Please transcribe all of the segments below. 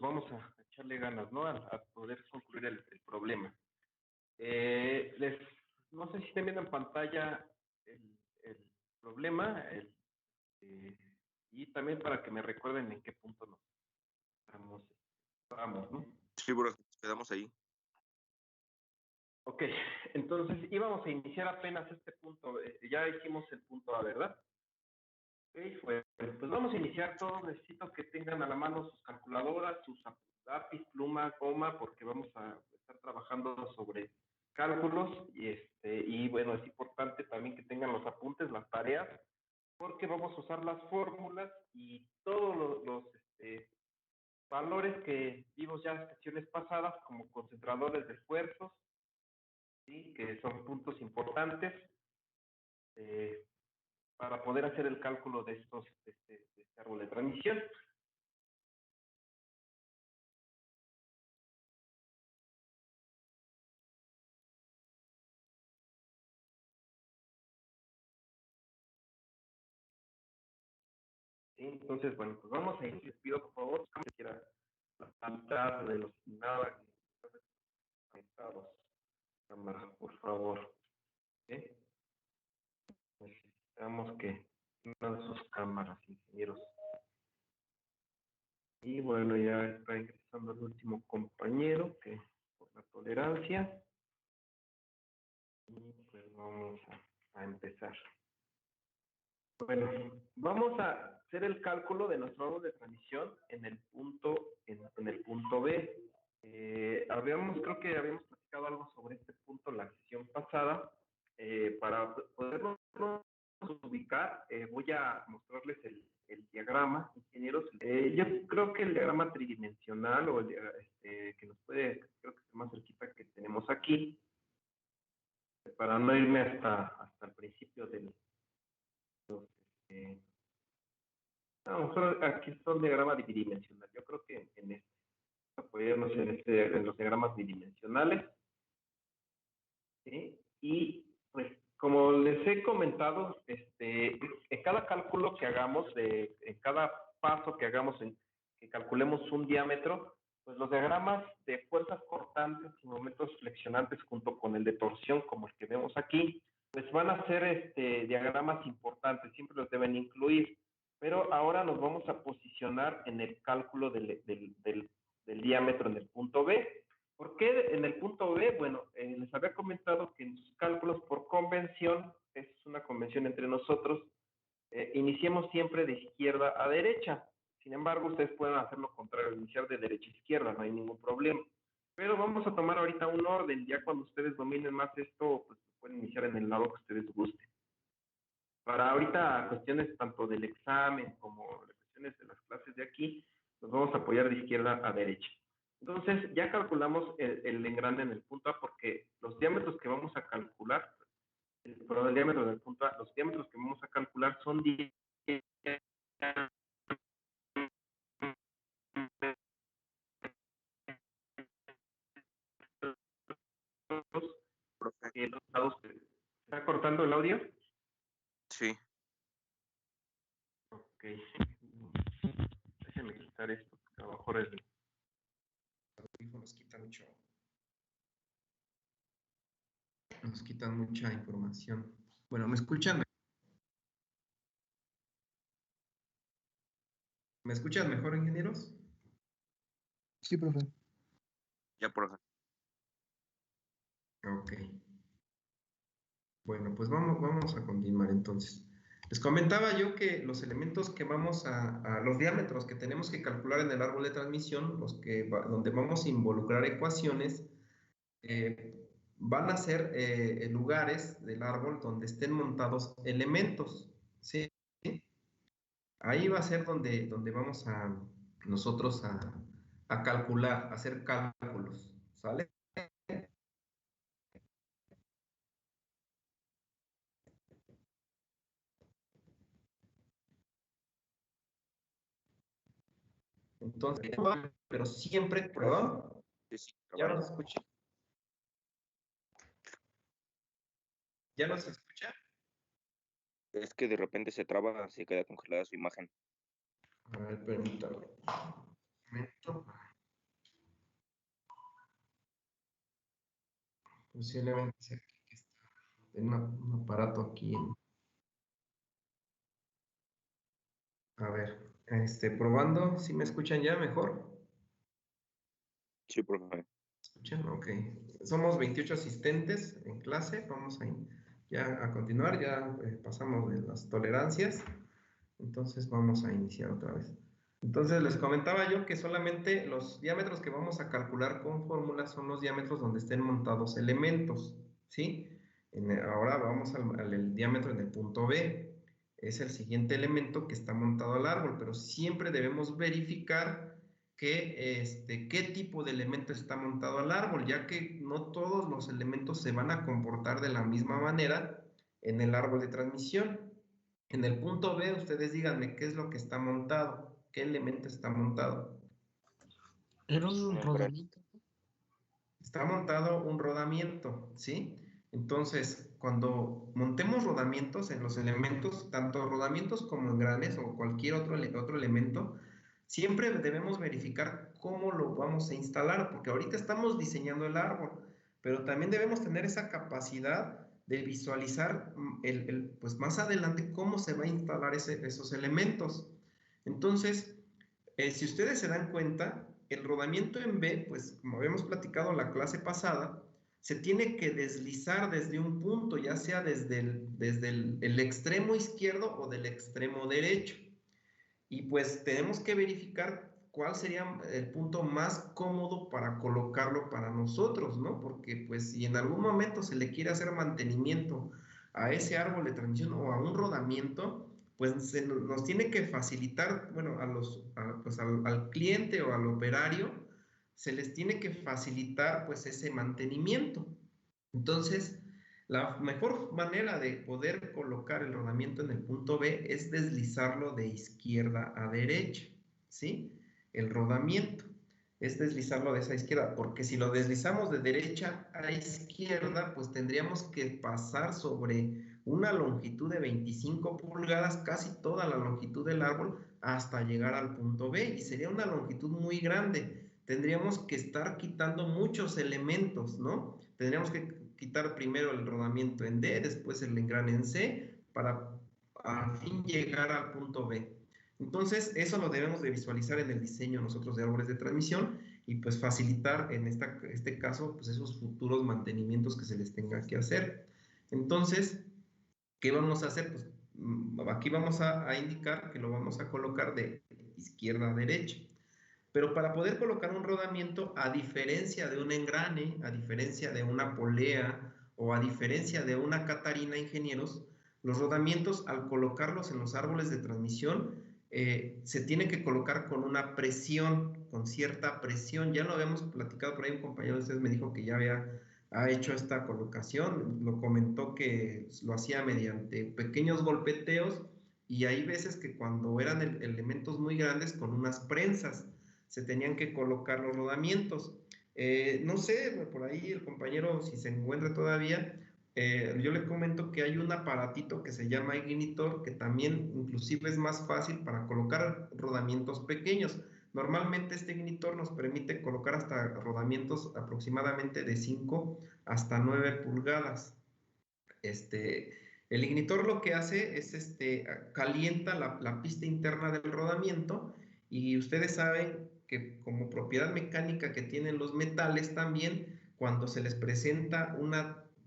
vamos a echarle ganas, ¿no? A poder concluir el problema. No sé si están viendo en pantalla el problema eh, y también para que me recuerden en qué punto nos estamos, ¿no? Sí, bro, quedamos ahí. Ok, entonces íbamos a iniciar apenas este punto. Ya hicimos el punto A, ¿verdad? Ok, pues vamos a iniciar. Todos necesito que tengan a la mano sus calculadoras, sus lápiz, pluma, goma, porque vamos a estar trabajando sobre cálculos y bueno, es importante también que tengan los apuntes, las tareas, porque vamos a usar las fórmulas y todos los valores que vimos ya en sesiones pasadas como concentradores de esfuerzos, ¿sí? Que son puntos importantes eh, para poder hacer el cálculo de este árbol de transmisión. ¿Sí? Entonces, bueno, pues vamos a ir. Les pido, por favor, que quiera la pantalla de los nada conectados. Cámara, por favor. ¿Sí? Necesitamos que tengan sus cámaras, ingenieros. Y bueno, ya está ingresando el último compañero, que por la tolerancia. Y pues vamos a empezar. Bueno, vamos a hacer el cálculo de nuestro árbol de transmisión en el punto B. Creo que habíamos platicado algo sobre este punto en la sesión pasada. Para podernos ubicar, voy a mostrarles el diagrama, ingenieros. Yo creo que el diagrama tridimensional o que nos puede, creo que es el más cerquita que tenemos aquí, para no irme hasta el principio del... a lo mejor aquí está un diagrama bidimensional. Yo creo que en apoyarnos en los diagramas bidimensionales. ¿Sí? Y pues, como les he comentado, en cada cálculo que hagamos, en cada paso que hagamos, que calculemos un diámetro, pues los diagramas de fuerzas cortantes y momentos flexionantes junto con el de torsión, como el que vemos aquí, pues van a ser diagramas importantes, siempre los deben incluir. Pero ahora nos vamos a posicionar en el cálculo del diámetro en el punto B. ¿Por qué en el punto B? Bueno, les había comentado que en sus cálculos por convención, es una convención entre nosotros, iniciemos siempre de izquierda a derecha. Sin embargo, ustedes pueden hacer lo contrario, iniciar de derecha a izquierda, no hay ningún problema. Pero vamos a tomar ahorita un orden, ya cuando ustedes dominen más esto, pues pueden iniciar en el lado que ustedes gusten. Para ahorita cuestiones tanto del examen como las cuestiones de las clases de aquí, nos vamos a apoyar de izquierda a derecha. Entonces, ya calculamos el engrane en el punto A porque los diámetros que vamos a calcular, el diámetro del punto A, los diámetros que vamos a calcular son 10 los lados. ¿Está cortando el audio? Sí. Ok. Déjenme quitar esto, porque a lo mejor el Nos quita mucho. Nos quitan mucha información. Bueno, ¿me escuchan? ¿Me escuchan mejor, ingenieros? Sí, profe. Ya, por acá. Ok. Bueno, pues vamos a continuar entonces. Les comentaba yo que los elementos que vamos a los diámetros que tenemos que calcular en el árbol de transmisión, donde vamos a involucrar ecuaciones, van a ser lugares del árbol donde estén montados elementos, ¿sí? Ahí va a ser donde vamos nosotros a calcular, a hacer cálculos, ¿sale? Entonces, pero siempre, perdón, Sí, ya nos escucha. ¿Ya nos escucha? es que de repente se traba, se queda congelada su imagen. A ver, permítame. Un momento. Posiblemente sea que está en un aparato aquí. A ver, probando, ¿sí me escuchan ya mejor? Sí, profe. ¿Escuchan? Ok. Somos 28 asistentes en clase. Vamos ya a continuar. Ya pasamos de las tolerancias. Entonces vamos a iniciar otra vez. Entonces les comentaba yo que solamente los diámetros que vamos a calcular con fórmulas son los diámetros donde estén montados elementos, ¿sí? Ahora vamos al diámetro en el punto B. Es el siguiente elemento que está montado al árbol, pero siempre debemos verificar qué tipo de elemento está montado al árbol, ya que no todos los elementos se van a comportar de la misma manera en el árbol de transmisión. En el punto B, ustedes díganme qué es lo que está montado, qué elemento está montado. Era un rodamiento. Está montado un rodamiento, ¿sí? Entonces, cuando montemos rodamientos en los elementos, tanto rodamientos como engranes o cualquier otro elemento, siempre debemos verificar cómo lo vamos a instalar, porque ahorita estamos diseñando el árbol, pero también debemos tener esa capacidad de visualizar pues más adelante cómo se va a instalar esos elementos. Entonces, si ustedes se dan cuenta, el rodamiento en B, pues como habíamos platicado la clase pasada, se tiene que deslizar desde un punto, ya sea desde el extremo izquierdo o del extremo derecho. Y pues tenemos que verificar cuál sería el punto más cómodo para colocarlo para nosotros, ¿no? Porque pues si en algún momento se le quiere hacer mantenimiento a ese árbol de transmisión o a un rodamiento, pues nos tiene que facilitar, bueno, pues al cliente o al operario, se les tiene que facilitar pues ese mantenimiento. Entonces, la mejor manera de poder colocar el rodamiento en el punto B es deslizarlo de izquierda a derecha, ¿sí? El rodamiento es deslizarlo de esa izquierda, porque si lo deslizamos de derecha a izquierda, pues tendríamos que pasar sobre una longitud de 25 pulgadas, casi toda la longitud del árbol, hasta llegar al punto B, y sería una longitud muy grande. Tendríamos que estar quitando muchos elementos, ¿no? Tendríamos que quitar primero el rodamiento en D, después el engrane en C, para al fin llegar al punto B. Entonces, eso lo debemos de visualizar en el diseño nosotros de árboles de transmisión y pues facilitar en este caso pues esos futuros mantenimientos que se les tenga que hacer. Entonces, ¿qué vamos a hacer? Pues aquí vamos a indicar que lo vamos a colocar de izquierda a derecha. Pero para poder colocar un rodamiento, a diferencia de un engrane, a diferencia de una polea o a diferencia de una catarina, ingenieros, los rodamientos al colocarlos en los árboles de transmisión se tiene que colocar con una presión, con cierta presión. Ya lo habíamos platicado por ahí, un compañero de ustedes me dijo que ya ha hecho esta colocación, lo comentó que lo hacía mediante pequeños golpeteos y hay veces que cuando eran elementos muy grandes con unas prensas se tenían que colocar los rodamientos. No sé, por ahí el compañero, si se encuentra todavía, yo le comento que hay un aparatito que se llama ignitor, que también inclusive es más fácil para colocar rodamientos pequeños. Normalmente este ignitor nos permite colocar hasta rodamientos aproximadamente de 5 hasta 9 pulgadas. El ignitor lo que hace es calienta la pista interna del rodamiento y ustedes saben que como propiedad mecánica que tienen los metales también, cuando se les presenta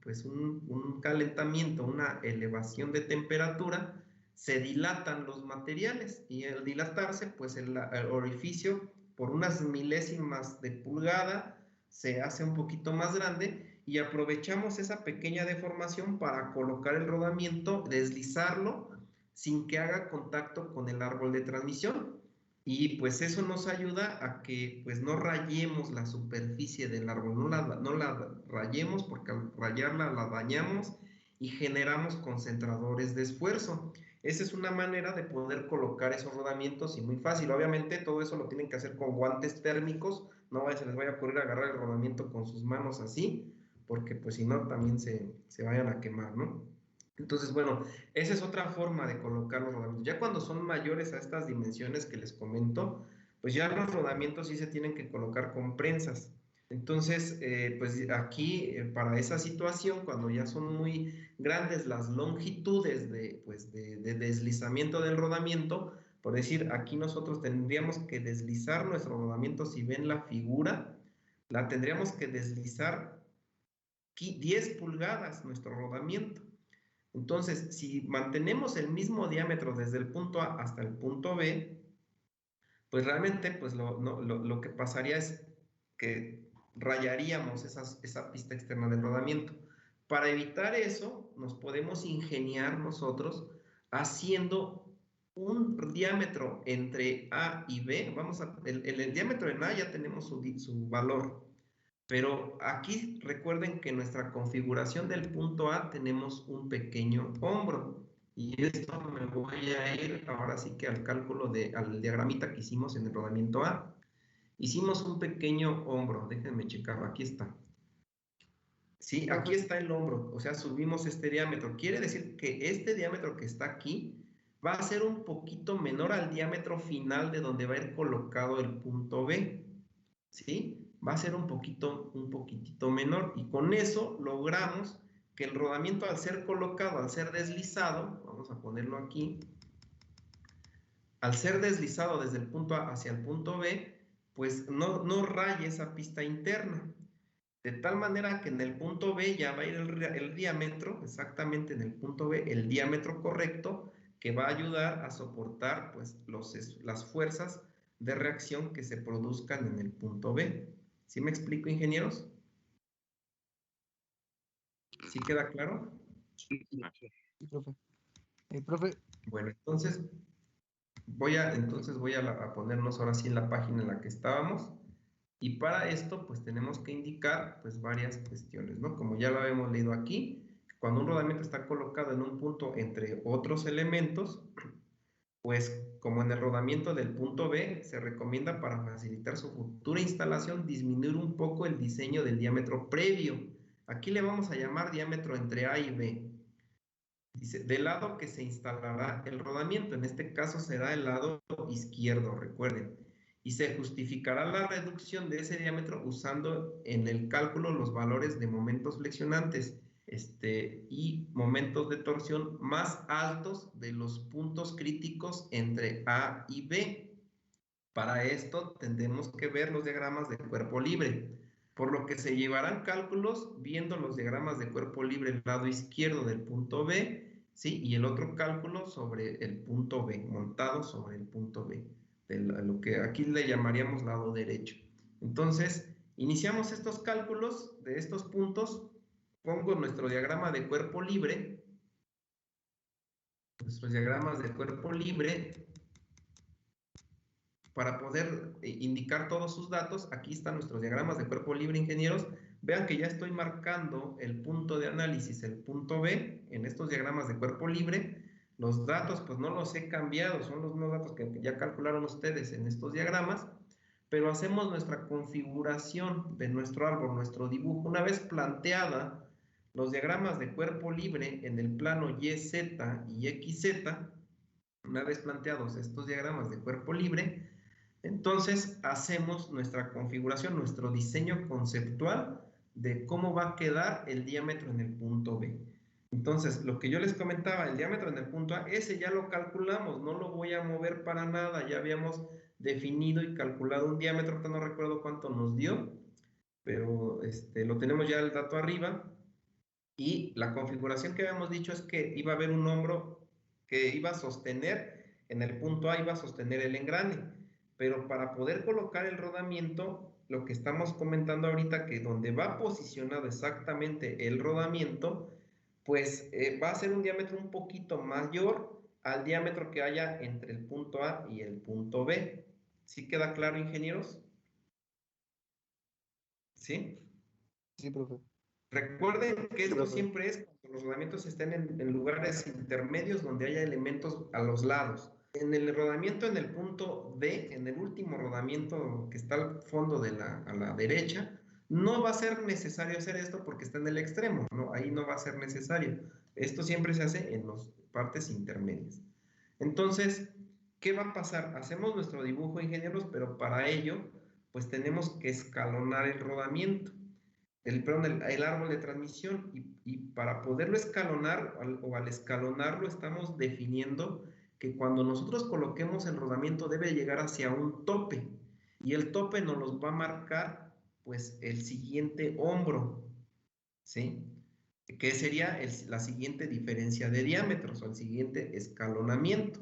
pues un calentamiento, una elevación de temperatura, se dilatan los materiales y al dilatarse, pues el orificio por unas milésimas de pulgada se hace un poquito más grande y aprovechamos esa pequeña deformación para colocar el rodamiento, deslizarlo sin que haga contacto con el árbol de transmisión. Y pues eso nos ayuda a que pues no rayemos la superficie del árbol, no la rayemos porque al rayarla la dañamos y generamos concentradores de esfuerzo. Esa es una manera de poder colocar esos rodamientos y muy fácil. Obviamente todo eso lo tienen que hacer con guantes térmicos, no se les vaya a ocurrir agarrar el rodamiento con sus manos así, porque pues si no también se vayan a quemar, ¿no? Entonces, bueno, esa es otra forma de colocar los rodamientos. Ya cuando son mayores a estas dimensiones que les comento, pues ya los rodamientos sí se tienen que colocar con prensas. Entonces, pues aquí, para esa situación, cuando ya son muy grandes las longitudes de deslizamiento del rodamiento, por decir, aquí nosotros tendríamos que deslizar nuestro rodamiento, si ven la figura, la tendríamos que deslizar 10 pulgadas nuestro rodamiento. Entonces, si mantenemos el mismo diámetro desde el punto A hasta el punto B, pues realmente pues lo que pasaría es que rayaríamos esa pista externa del rodamiento. Para evitar eso, nos podemos ingeniar nosotros haciendo un diámetro entre A y B. El diámetro en A ya tenemos su valor, pero aquí recuerden que en nuestra configuración del punto A tenemos un pequeño hombro. Y esto me voy a ir ahora sí que al cálculo, al diagramita que hicimos en el rodamiento A. Hicimos un pequeño hombro, déjenme checarlo, aquí está. Sí, aquí está el hombro, o sea, subimos este diámetro. Quiere decir que este diámetro que está aquí va a ser un poquito menor al diámetro final de donde va a ir colocado el punto B. ¿Sí? Va a ser un poquitito menor, y con eso logramos que el rodamiento, al ser colocado, al ser deslizado, vamos a ponerlo aquí, al ser deslizado desde el punto A hacia el punto B, pues no raye esa pista interna, de tal manera que en el punto B ya va a ir el diámetro, exactamente en el punto B, el diámetro correcto, que va a ayudar a soportar pues las fuerzas de reacción que se produzcan en el punto B. ¿Sí me explico, ingenieros? ¿Sí queda claro? Sí, profe. Profe, Bueno, entonces voy a ponernos ahora sí en la página en la que estábamos, y para esto pues tenemos que indicar pues varias cuestiones, ¿no? Como ya lo habíamos leído aquí, cuando un rodamiento está colocado en un punto entre otros elementos, pues como en el rodamiento del punto B, se recomienda, para facilitar su futura instalación, disminuir un poco el diseño del diámetro previo. Aquí le vamos a llamar diámetro entre A y B. Dice, del lado que se instalará el rodamiento, en este caso será el lado izquierdo, recuerden. Y se justificará la reducción de ese diámetro usando en el cálculo los valores de momentos flexionantes y momentos de torsión más altos de los puntos críticos entre A y B. Para esto tendremos que ver los diagramas de cuerpo libre, por lo que se llevarán cálculos viendo los diagramas de cuerpo libre el lado izquierdo del punto B, ¿sí? Y el otro cálculo sobre el punto B, montado sobre el punto B, de lo que aquí le llamaríamos lado derecho. Entonces, iniciamos estos cálculos de estos puntos. Pongo nuestro diagrama de cuerpo libre, nuestros diagramas de cuerpo libre, para poder indicar todos sus datos. Aquí están nuestros diagramas de cuerpo libre, ingenieros. Vean que ya estoy marcando el punto de análisis, el punto B, en estos diagramas de cuerpo libre. Los datos, pues no los he cambiado, son los mismos datos que ya calcularon ustedes en estos diagramas, pero hacemos nuestra configuración de nuestro árbol, nuestro dibujo. Una vez planteada los diagramas de cuerpo libre en el plano YZ y XZ, una vez planteados estos diagramas de cuerpo libre, entonces hacemos nuestra configuración, nuestro diseño conceptual de cómo va a quedar el diámetro en el punto B. Entonces, lo que yo les comentaba, el diámetro en el punto A, ese ya lo calculamos, no lo voy a mover para nada, ya habíamos definido y calculado un diámetro, ahorita no recuerdo cuánto nos dio, pero lo tenemos ya el dato arriba, y la configuración que habíamos dicho es que iba a haber un hombro que iba a sostener, en el punto A iba a sostener el engrane, pero para poder colocar el rodamiento, lo que estamos comentando ahorita, que donde va posicionado exactamente el rodamiento, pues va a ser un diámetro un poquito mayor al diámetro que haya entre el punto A y el punto B. ¿Sí queda claro, ingenieros? ¿Sí? sí, profe. Recuerden que Sí, esto profe. siempre es cuando los rodamientos estén en lugares intermedios donde haya elementos a los lados. En el rodamiento en el punto D, en el último rodamiento que está al fondo a la derecha, no va a ser necesario hacer esto porque está en el extremo, ¿no? Ahí no va a ser necesario. Esto siempre se hace en las partes intermedias. Entonces, ¿qué va a pasar? Hacemos nuestro dibujo, ingenieros, pero para ello pues tenemos que escalonar el rodamiento, el árbol de transmisión, y para poderlo escalonar, o al escalonarlo, estamos definiendo que cuando nosotros coloquemos el rodamiento debe llegar hacia un tope, y el tope nos los va a marcar pues el siguiente hombro, ¿sí? Que sería la siguiente diferencia de diámetros o el siguiente escalonamiento.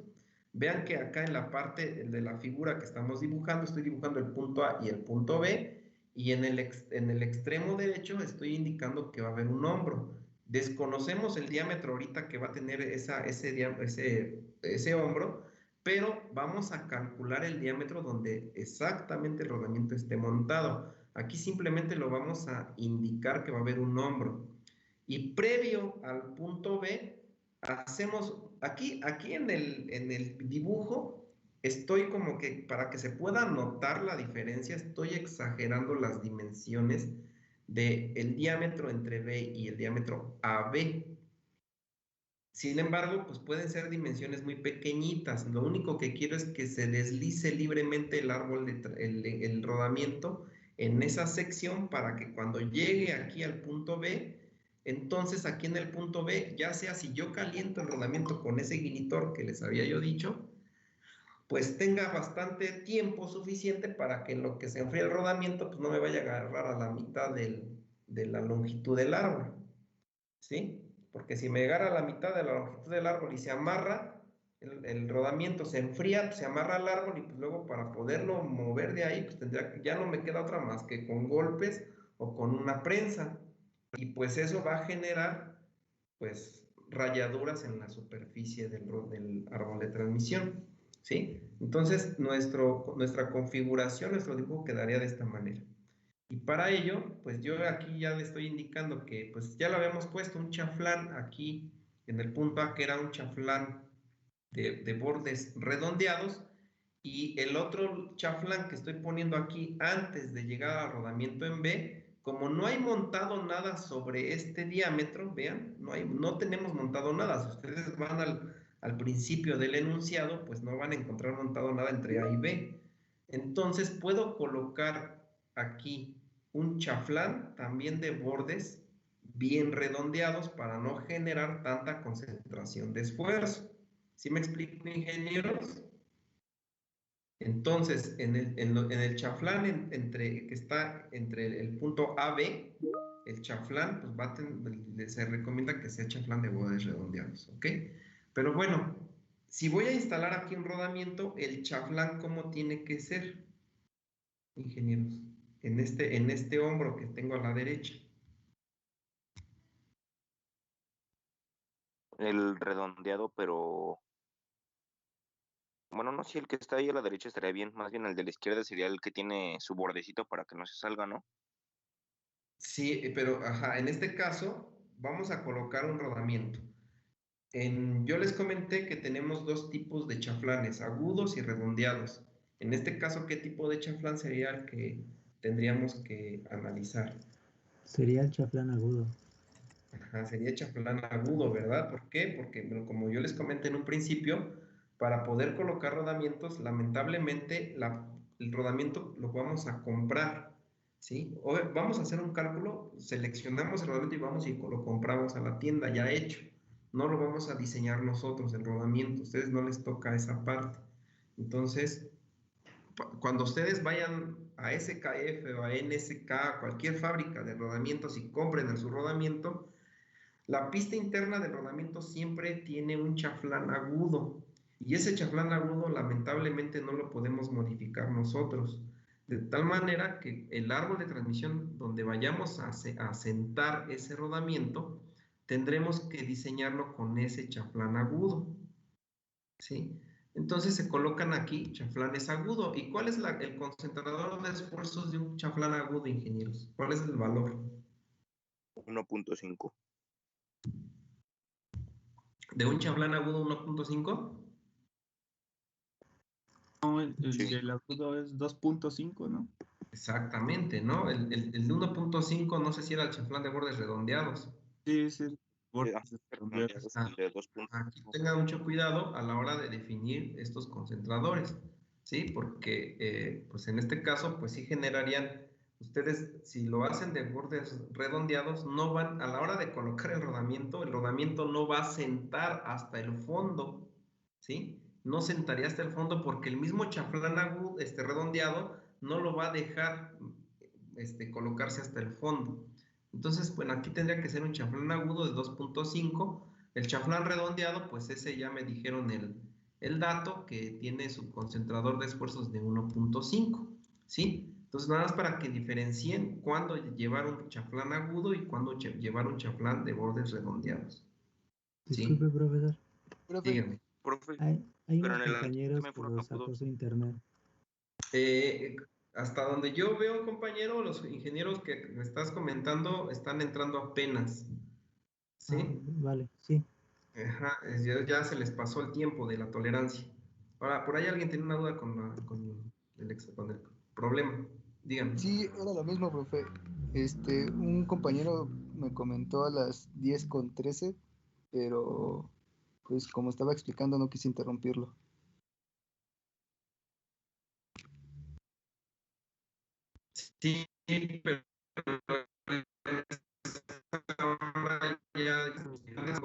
Vean que acá en la parte de la figura que estamos dibujando, estoy dibujando el punto A y el punto B, y en el extremo derecho estoy indicando que va a haber un hombro. Desconocemos el diámetro ahorita que va a tener ese hombro, pero vamos a calcular el diámetro donde exactamente el rodamiento esté montado. Aquí simplemente lo vamos a indicar que va a haber un hombro. Y previo al punto B, hacemos, aquí en el dibujo, estoy como que, para que se pueda notar la diferencia, estoy exagerando las dimensiones del diámetro entre B y el diámetro AB. Sin embargo, pues pueden ser dimensiones muy pequeñitas. Lo único que quiero es que se deslice libremente el árbol, el rodamiento en esa sección, para que cuando llegue aquí al punto B, entonces aquí en el punto B, ya sea si yo caliento el rodamiento con ese ignitor que les había yo dicho, pues tenga bastante tiempo suficiente para que en lo que se enfríe el rodamiento, pues no me vaya a agarrar a la mitad de la longitud del árbol, ¿sí? Porque si me agarra a la mitad de la longitud del árbol y se amarra, el rodamiento se enfría, pues se amarra al árbol, y pues luego para poderlo mover de ahí, pues ya no me queda otra más que con golpes o con una prensa, y pues eso va a generar pues rayaduras en la superficie del árbol de transmisión, ¿sí? Entonces nuestra configuración, nuestro dibujo quedaría de esta manera. Y para ello, pues yo aquí ya le estoy indicando que pues ya lo habíamos puesto un chaflán aquí en el punto A, que era un chaflán de bordes redondeados, y el otro chaflán que estoy poniendo aquí antes de llegar al rodamiento en B, como no hay montado nada sobre este diámetro, vean, no tenemos montado nada. Si ustedes van al principio del enunciado, pues no van a encontrar montado nada entre A y B. Entonces puedo colocar aquí un chaflán también de bordes bien redondeados para no generar tanta concentración de esfuerzo. ¿Sí me explico, ingenieros? Entonces, en el chaflán que está entre el punto AB, el chaflán, pues se recomienda que sea chaflán de bordes redondeados, ¿ok? Pero bueno, si voy a instalar aquí un rodamiento, el chaflán, ¿cómo tiene que ser, ingenieros? En este hombro que tengo a la derecha. El redondeado, pero bueno, no sé, el que está ahí a la derecha estaría bien. Más bien el de la izquierda sería el que tiene su bordecito para que no se salga, ¿no? Sí, pero ajá, en este caso vamos a colocar un rodamiento. Yo les comenté que tenemos dos tipos de chaflanes, agudos y redondeados. En este caso, ¿qué tipo de chaflán sería el que tendríamos que analizar? Sería el chaflán agudo. Ajá, sería chaflán agudo, ¿verdad? ¿Por qué? Porque, bueno, como yo les comenté en un principio, para poder colocar rodamientos, lamentablemente el rodamiento lo vamos a comprar, ¿sí? Vamos a hacer un cálculo, seleccionamos el rodamiento y vamos y lo compramos a la tienda ya hecho. No lo vamos a diseñar nosotros, el rodamiento. A ustedes no les toca esa parte. Entonces, cuando ustedes vayan a SKF o a NSK, a cualquier fábrica de rodamientos, y compren su rodamiento, la pista interna del rodamiento siempre tiene un chaflán agudo, y ese chaflán agudo lamentablemente no lo podemos modificar nosotros, de tal manera que el árbol de transmisión donde vayamos a sentar ese rodamiento, tendremos que diseñarlo con ese chaflán agudo, ¿sí? Entonces se colocan aquí chaflanes agudo. ¿Y cuál es el concentrador de esfuerzos de un chaflán agudo, ingenieros? ¿Cuál es el valor? 1.5. ¿De un chaflán agudo 1.5? No, el Sí. del agudo es 2.5, ¿no? Exactamente, ¿no? El de 1.5, no sé si era el chaflán de bordes redondeados. Sí, es el Redondeados Ah, de 2. Aquí tengan mucho cuidado a la hora de definir estos concentradores, ¿sí? Porque, pues en este caso, pues sí generarían, ustedes, si lo hacen de bordes redondeados, no van, a la hora de colocar el rodamiento no va a sentar hasta el fondo, ¿sí? No sentaría hasta el fondo porque el mismo chaflán agudo, redondeado, no lo va a dejar colocarse hasta el fondo. Entonces, bueno, aquí tendría que ser un chaflán agudo de 2.5. El chaflán redondeado, pues ese ya me dijeron el dato, que tiene su concentrador de esfuerzos de 1.5, ¿sí? Entonces, nada más para que diferencien cuándo llevar un chaflán agudo y cuándo llevar un chaflán de bordes redondeados. ¿Sí? Disculpe, profesor. Profe, Dígame. Profe, Hay pero unos en el compañeros también que fueron los sacó agudos. su internet. Hasta donde yo veo, compañero, los ingenieros que me estás comentando están entrando apenas. ¿Sí? Ah, vale, sí. Ajá, ya se les pasó el tiempo de la tolerancia. Ahora, por ahí alguien tiene una duda con el problema. Dígame. sí, era lo mismo, profe. Un compañero me comentó a las 10:13, pero pues como estaba explicando no quise interrumpirlo. Sí, pero ya,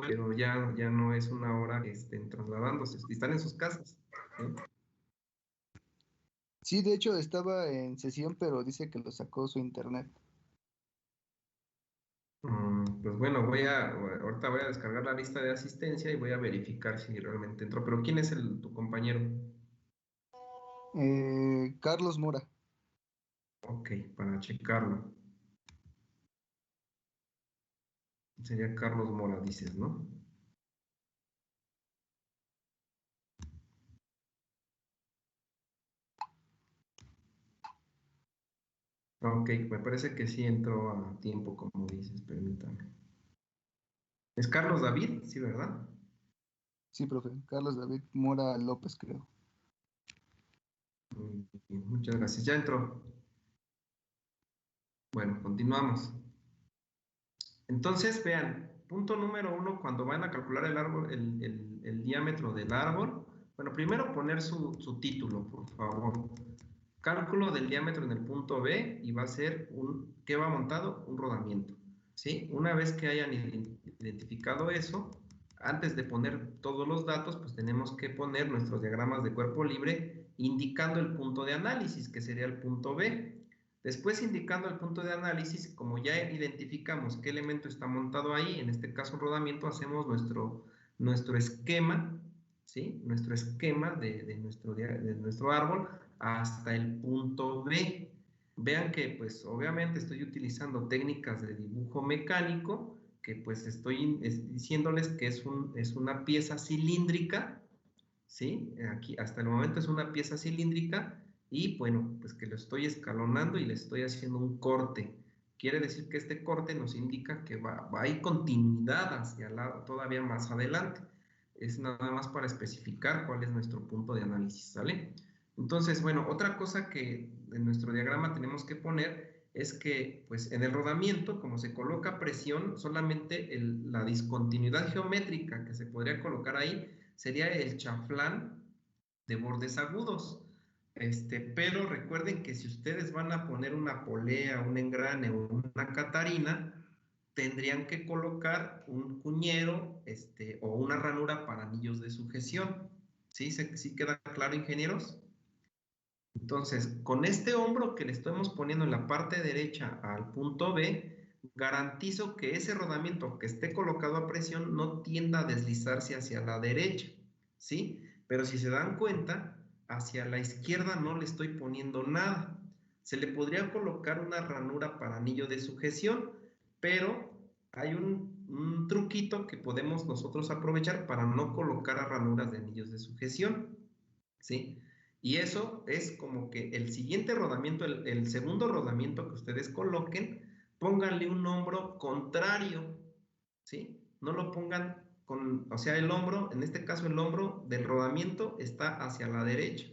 pero ya no es una hora que estén trasladándose, están en sus casas. ¿Sí? Sí, de hecho estaba en sesión, pero dice que lo sacó su internet. Pues bueno, ahorita voy a descargar la lista de asistencia y voy a verificar si realmente entró. Pero ¿quién es tu compañero? Carlos Mora. Ok, para checarlo. Sería Carlos Mora, dices, ¿no? Ok, me parece que sí entró a tiempo, como dices, permítame. ¿Es Carlos David? Sí, ¿verdad? Sí, profe. Carlos David Mora López, creo. Muy bien, muchas gracias. Ya entró. Bueno, continuamos. Entonces, vean, punto número 1, cuando van a calcular el árbol, el diámetro del árbol, bueno, primero poner su título, por favor. Cálculo del diámetro en el punto B y va a ser ¿qué va montado? Un rodamiento, ¿sí? Una vez que hayan identificado eso, antes de poner todos los datos, pues tenemos que poner nuestros diagramas de cuerpo libre indicando el punto de análisis, que sería el punto B. Después, indicando el punto de análisis, como ya identificamos qué elemento está montado ahí, en este caso un rodamiento, hacemos nuestro esquema, ¿sí? Nuestro esquema de nuestro árbol hasta el punto B. Vean que, pues, obviamente estoy utilizando técnicas de dibujo mecánico, que pues estoy diciéndoles que es una pieza cilíndrica, ¿sí? Aquí hasta el momento es una pieza cilíndrica y bueno, pues que lo estoy escalonando y le estoy haciendo un corte. Quiere decir que este corte nos indica que va a ir continuidad hacia todavía más adelante. Es nada más para especificar cuál es nuestro punto de análisis, ¿sale? Entonces, bueno, otra cosa que en nuestro diagrama tenemos que poner es que, pues, en el rodamiento, como se coloca presión, solamente la discontinuidad geométrica que se podría colocar ahí sería el chaflán de bordes agudos. Pero recuerden que si ustedes van a poner una polea, un engrane o una catarina, tendrían que colocar un cuñero o una ranura para anillos de sujeción. ¿Sí? ¿Sí queda claro, ingenieros? Entonces, con este hombro que le estamos poniendo en la parte derecha al punto B, garantizo que ese rodamiento que esté colocado a presión no tienda a deslizarse hacia la derecha, ¿sí? Pero si se dan cuenta, hacia la izquierda no le estoy poniendo nada. Se le podría colocar una ranura para anillo de sujeción, pero hay un truquito que podemos nosotros aprovechar para no colocar ranuras de anillos de sujeción, ¿sí? Y eso es como que el siguiente rodamiento, el segundo rodamiento que ustedes coloquen, pónganle un hombro contrario, ¿sí? No lo pongan o sea, el hombro, en este caso el hombro del rodamiento está hacia la derecha.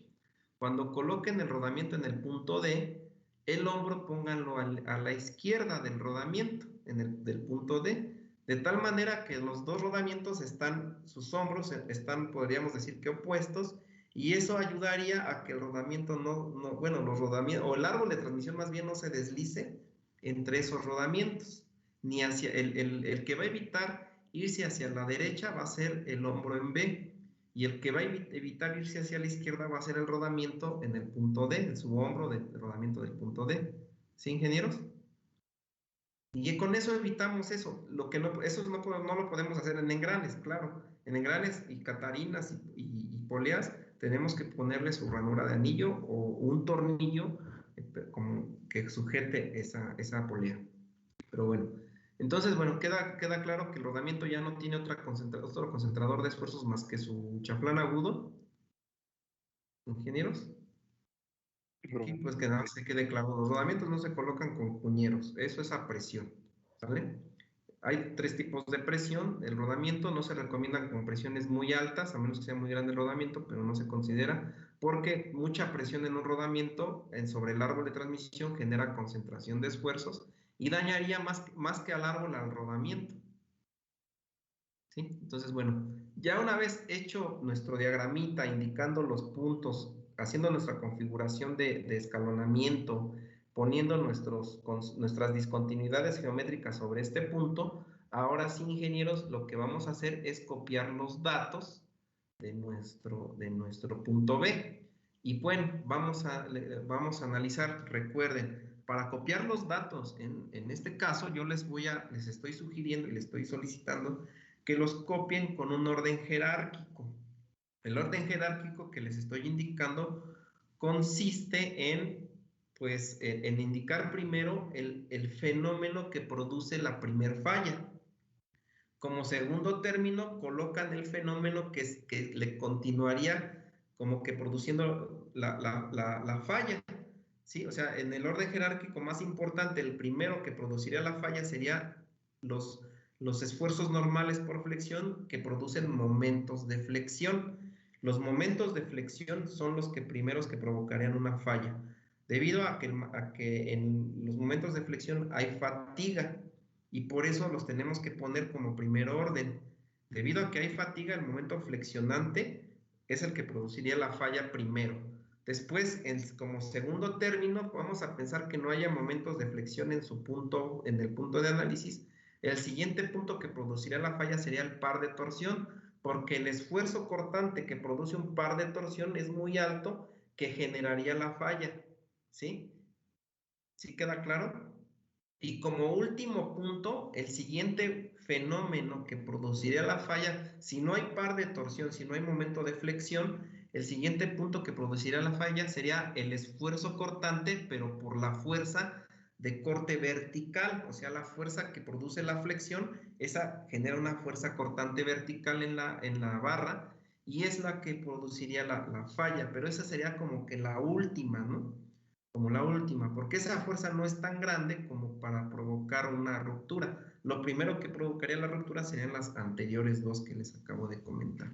Cuando coloquen el rodamiento en el punto D, el hombro pónganlo a la izquierda del rodamiento, del punto D, de tal manera que los dos rodamientos sus hombros están, podríamos decir que opuestos, Y eso ayudaría a que el rodamiento bueno, los rodamientos, o el árbol de transmisión más bien no se deslice entre esos rodamientos, ni hacia el que va a evitar irse hacia la derecha va a ser el hombro en B, y el que va a evitar irse hacia la izquierda va a ser el rodamiento en el punto D, el subhombro del rodamiento del punto D. ¿Sí, ingenieros? Y con eso evitamos eso. Eso no lo podemos hacer en engranes, claro. En engranes y catarinas y poleas tenemos que ponerle su ranura de anillo o un tornillo como que sujete esa polea. Pero bueno, entonces, bueno, queda claro que el rodamiento ya no tiene otro concentrador de esfuerzos más que su chaflán agudo. ¿Ingenieros? Aquí, pues que nada, se quede claro. Los rodamientos no se colocan con puñeros. Eso es a presión. ¿Sale? Hay 3 tipos de presión. El rodamiento no se recomiendan con presiones muy altas, a menos que sea muy grande el rodamiento, pero no se considera, porque mucha presión en un rodamiento sobre el árbol de transmisión genera concentración de esfuerzos y dañaría más que al árbol al rodamiento. ¿Sí? Entonces, bueno, ya una vez hecho nuestro diagramita indicando los puntos, haciendo nuestra configuración de escalonamiento, poniendo nuestras discontinuidades geométricas sobre este punto, ahora sí, ingenieros, lo que vamos a hacer es copiar los datos de nuestro punto B. Y bueno, vamos a analizar, recuerden, para copiar los datos, en este caso, yo les estoy sugiriendo y les estoy solicitando que los copien con un orden jerárquico. El orden jerárquico que les estoy indicando consiste en indicar primero el fenómeno que produce la primer falla. Como segundo término, colocan el fenómeno que le continuaría como que produciendo la falla. ¿Sí? O sea, en el orden jerárquico más importante, el primero que produciría la falla sería los esfuerzos normales por flexión que producen momentos de flexión. Los momentos de flexión son los primeros que provocarían una falla, debido a que en los momentos de flexión hay fatiga, y por eso los tenemos que poner como primer orden. Debido a que hay fatiga, el momento flexionante es el que produciría la falla primero. Después, como segundo término, vamos a pensar que no haya momentos de flexión en el punto de análisis. El siguiente punto que produciría la falla sería el par de torsión, porque el esfuerzo cortante que produce un par de torsión es muy alto, que generaría la falla. ¿Sí? ¿Sí queda claro? Y como último punto, el siguiente fenómeno que produciría la falla, si no hay par de torsión, si no hay momento de flexión, el siguiente punto que produciría la falla sería el esfuerzo cortante, pero por la fuerza de corte vertical, o sea, la fuerza que produce la flexión, esa genera una fuerza cortante vertical en la barra, y es la que produciría la falla, pero esa sería como que la última, ¿no? Como la última, porque esa fuerza no es tan grande como para provocar una ruptura. Lo primero que provocaría la ruptura serían las anteriores dos que les acabo de comentar.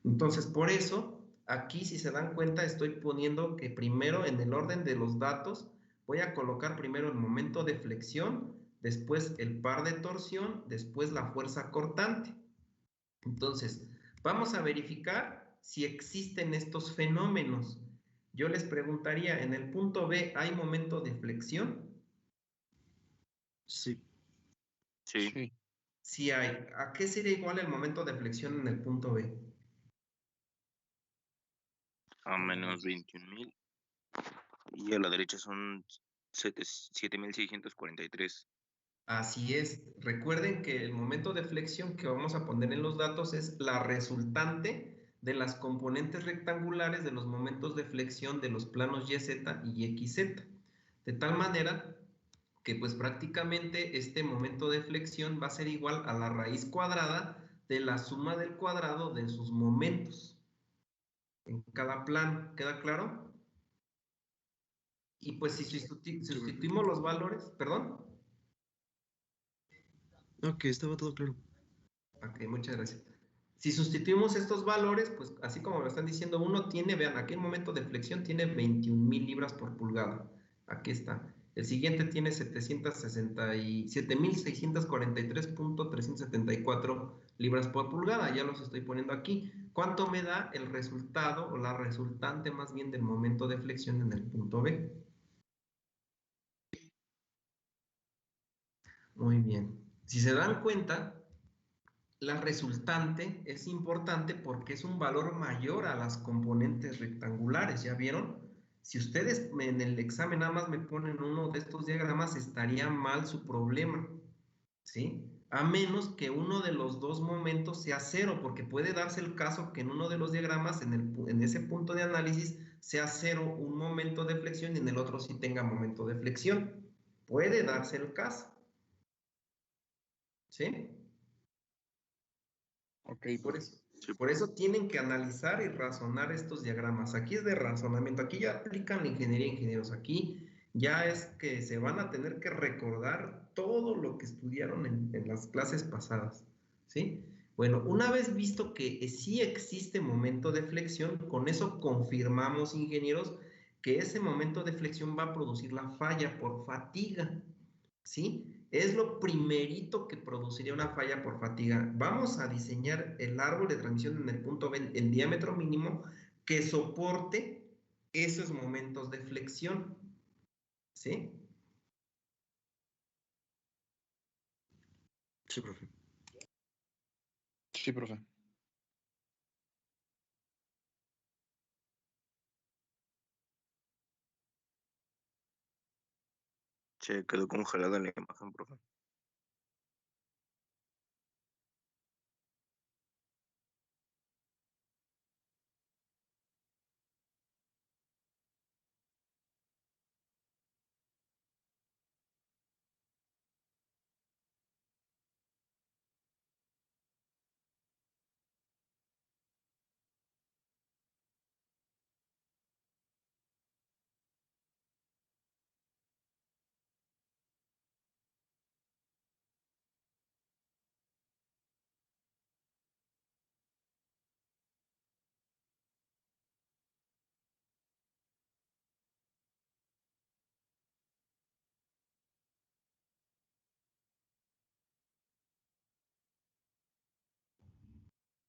Entonces, por eso, aquí si se dan cuenta, estoy poniendo que primero en el orden de los datos, voy a colocar primero el momento de flexión, después el par de torsión, después la fuerza cortante. Entonces, vamos a verificar si existen estos fenómenos. Yo les preguntaría, ¿en el punto B hay momento de flexión? Sí. Sí. Sí hay. ¿A qué sería igual el momento de flexión en el punto B? A menos 21.000. Y a la derecha son 7.643. Así es. Recuerden que el momento de flexión que vamos a poner en los datos es la resultante de las componentes rectangulares de los momentos de flexión de los planos YZ y XZ. De tal manera que pues prácticamente este momento de flexión va a ser igual a la raíz cuadrada de la suma del cuadrado de sus momentos en cada plano. ¿Queda claro? Y pues si sustituimos los valores, perdón. Ok, estaba todo claro. Ok, muchas gracias. Si sustituimos estos valores, pues así como lo están diciendo, uno tiene, vean, aquí el momento de flexión tiene 21.000 libras por pulgada. Aquí está. El siguiente tiene 7.643.374 libras por pulgada. Ya los estoy poniendo aquí. ¿cuánto me da el resultado o la resultante más bien del momento de flexión en el punto B? Muy bien. Si se dan cuenta, la resultante es importante porque es un valor mayor a las componentes rectangulares, ¿ya vieron? Si ustedes en el examen nada más me ponen uno de estos diagramas, estaría mal su problema, ¿sí? A menos que uno de los dos momentos sea cero, porque puede darse el caso que en uno de los diagramas, en ese punto de análisis, sea cero un momento de flexión y en el otro sí tenga momento de flexión. Puede darse el caso, ¿sí? Ok, Por eso tienen que analizar y razonar estos diagramas. Aquí es de razonamiento, aquí ya aplican la ingeniería de ingenieros, aquí ya es que se van a tener que recordar todo lo que estudiaron en las clases pasadas, ¿sí? Bueno, una vez visto que sí existe momento de flexión, con eso confirmamos, ingenieros, que ese momento de flexión va a producir la falla por fatiga, ¿sí? Es lo primerito que produciría una falla por fatiga. Vamos a diseñar el árbol de transmisión en el punto B, el diámetro mínimo, que soporte esos momentos de flexión, ¿sí? sí, profe. Sí, profe. Se quedó congelada la imagen, profe.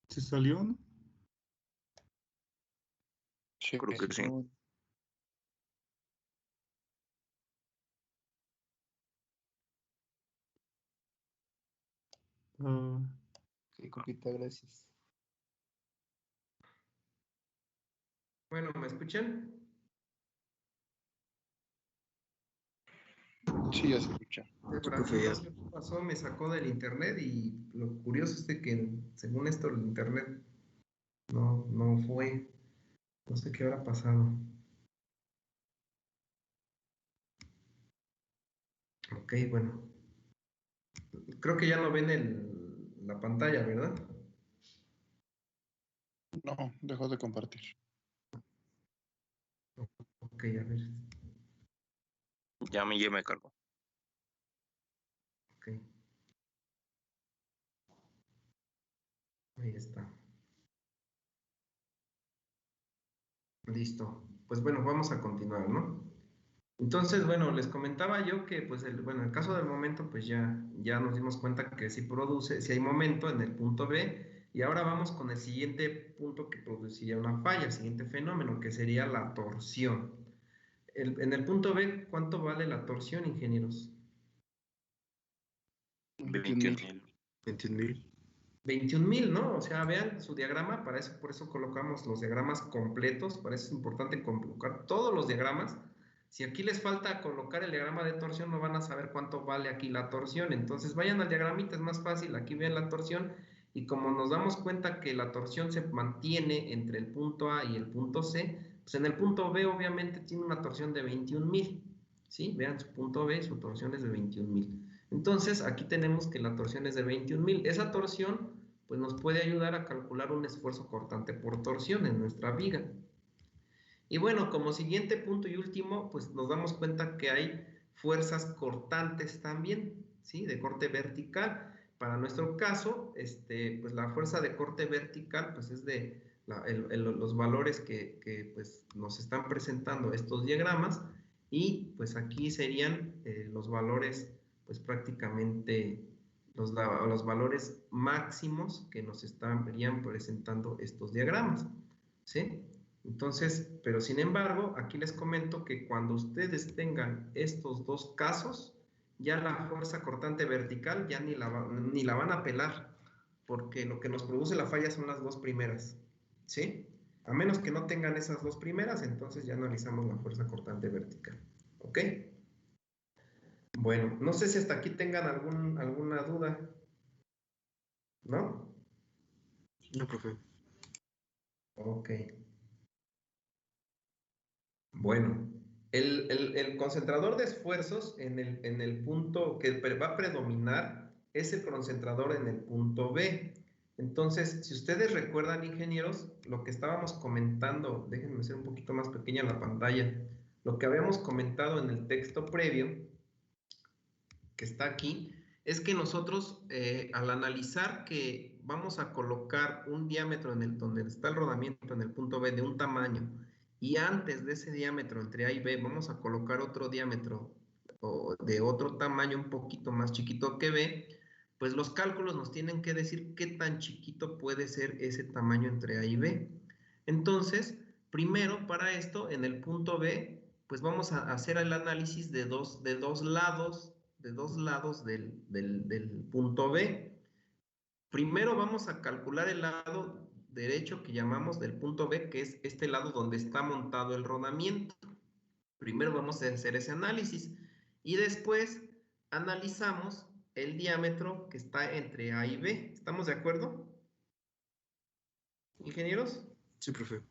¿Se salió, no? Sí, Creo que sí. Ah, Ok, compita, gracias. Bueno, ¿me escuchan? sí, ya se escucha. Profe, no sé qué pasó, me sacó del internet y lo curioso es de que según esto el internet no fue, no sé qué habrá pasado. Ok, bueno. Creo que ya no ven la pantalla, ¿verdad? No, dejó de compartir. Ok, a ver. Ya me cargo. Ok. Ahí está. Listo. Pues bueno, vamos a continuar, ¿no? Entonces, bueno, les comentaba yo que, pues, bueno, el caso del momento, pues ya nos dimos cuenta que sí produce, sí hay momento en el punto B, y ahora vamos con el siguiente punto que produciría una falla, el siguiente fenómeno, que sería la torsión. En el punto B, ¿cuánto vale la torsión, ingenieros? 21,000. 21,000. 21,000, ¿no? O sea, vean su diagrama, para eso, por eso colocamos los diagramas completos, para eso es importante colocar todos los diagramas. Si aquí les falta colocar el diagrama de torsión, no van a saber cuánto vale aquí la torsión. Entonces vayan al diagramita, es más fácil, aquí ven la torsión, y como nos damos cuenta que la torsión se mantiene entre el punto A y el punto C, pues en el punto B obviamente tiene una torsión de 21,000, ¿sí? Vean su punto B, su torsión es de 21,000. Entonces, aquí tenemos que la torsión es de 21,000. Esa torsión, pues nos puede ayudar a calcular un esfuerzo cortante por torsión en nuestra viga. Y bueno, como siguiente punto y último, pues nos damos cuenta que hay fuerzas cortantes también, ¿sí? De corte vertical. Para nuestro caso, pues la fuerza de corte vertical, pues es de los valores que pues, nos están presentando estos diagramas, y pues aquí serían los valores pues prácticamente los valores máximos que nos estarían presentando estos diagramas, ¿sí? Entonces, pero sin embargo, aquí les comento que cuando ustedes tengan estos dos casos, ya la fuerza cortante vertical ya ni la van a pelar, porque lo que nos produce la falla son las dos primeras, ¿sí? A menos que no tengan esas dos primeras, entonces ya analizamos la fuerza cortante vertical, ¿ok? Bueno, no sé si hasta aquí tengan alguna duda, ¿no? No, profe. Ok. Bueno, el concentrador de esfuerzos en el punto que va a predominar es el concentrador en el punto B. Entonces, si ustedes recuerdan, ingenieros, lo que estábamos comentando, déjenme hacer un poquito más pequeña la pantalla, lo que habíamos comentado en el texto previo, que está aquí, es que nosotros al analizar que vamos a colocar un diámetro donde está el rodamiento en el punto B de un tamaño, y antes de ese diámetro entre A y B vamos a colocar otro diámetro de otro tamaño un poquito más chiquito que B, pues los cálculos nos tienen que decir qué tan chiquito puede ser ese tamaño entre A y B. Entonces, primero para esto, en el punto B, pues vamos a hacer el análisis de dos lados del punto B. Primero vamos a calcular el lado derecho que llamamos del punto B, que es este lado donde está montado el rodamiento. Primero vamos a hacer ese análisis y después analizamos el diámetro que está entre A y B. ¿Estamos de acuerdo, ingenieros? Sí, profe.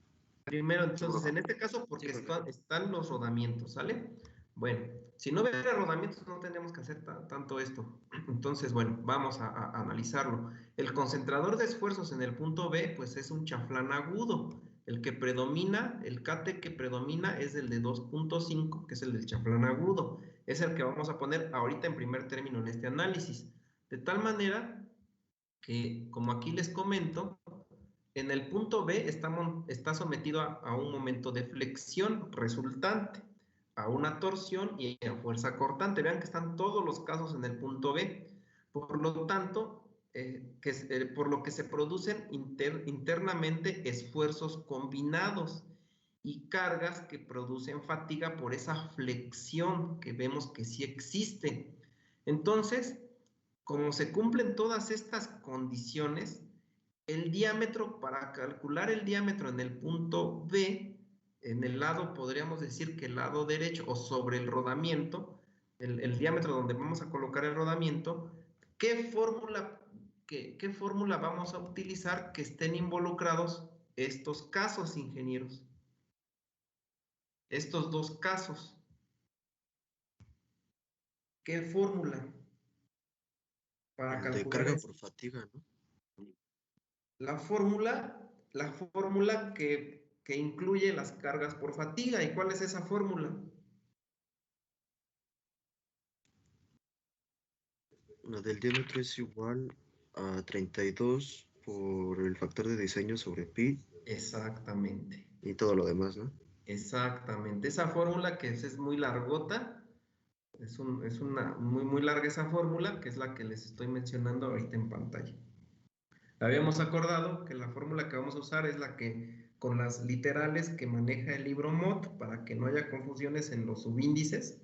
Primero, entonces, en este caso, porque están los rodamientos, ¿sale? Bueno, si no hubiera rodamientos, no tendríamos que hacer tanto esto. Entonces, bueno, vamos a analizarlo. El concentrador de esfuerzos en el punto B, pues es un chaflán agudo. El que predomina, el KT que predomina es el de 2.5, que es el del chaflán agudo. Es el que vamos a poner ahorita en primer término en este análisis. De tal manera que, como aquí les comento, en el punto B está sometido a un momento de flexión resultante, a una torsión y a fuerza cortante. Vean que están todos los casos en el punto B. Por lo tanto, por lo que se producen internamente esfuerzos combinados y cargas que producen fatiga por esa flexión que vemos que sí existe. Entonces, como se cumplen todas estas condiciones, el diámetro, para calcular el diámetro en el punto B, en el lado, podríamos decir que el lado derecho o sobre el rodamiento, el diámetro donde vamos a colocar el rodamiento, ¿qué fórmula vamos a utilizar que estén involucrados estos casos, ingenieros? Estos dos casos. ¿Qué fórmula? Para El de calcular carga esto. por fatiga, ¿no? La fórmula que incluye las cargas por fatiga. ¿Y cuál es esa fórmula? La del diámetro es igual a 32 por el factor de diseño sobre pi Exactamente. y todo lo demás, ¿no? Exactamente. Esa fórmula que es muy largota, es una muy larga esa fórmula, que es la que les estoy mencionando ahorita en pantalla. Habíamos acordado que la fórmula que vamos a usar es la que, con las literales que maneja el libro MOT, para que no haya confusiones en los subíndices,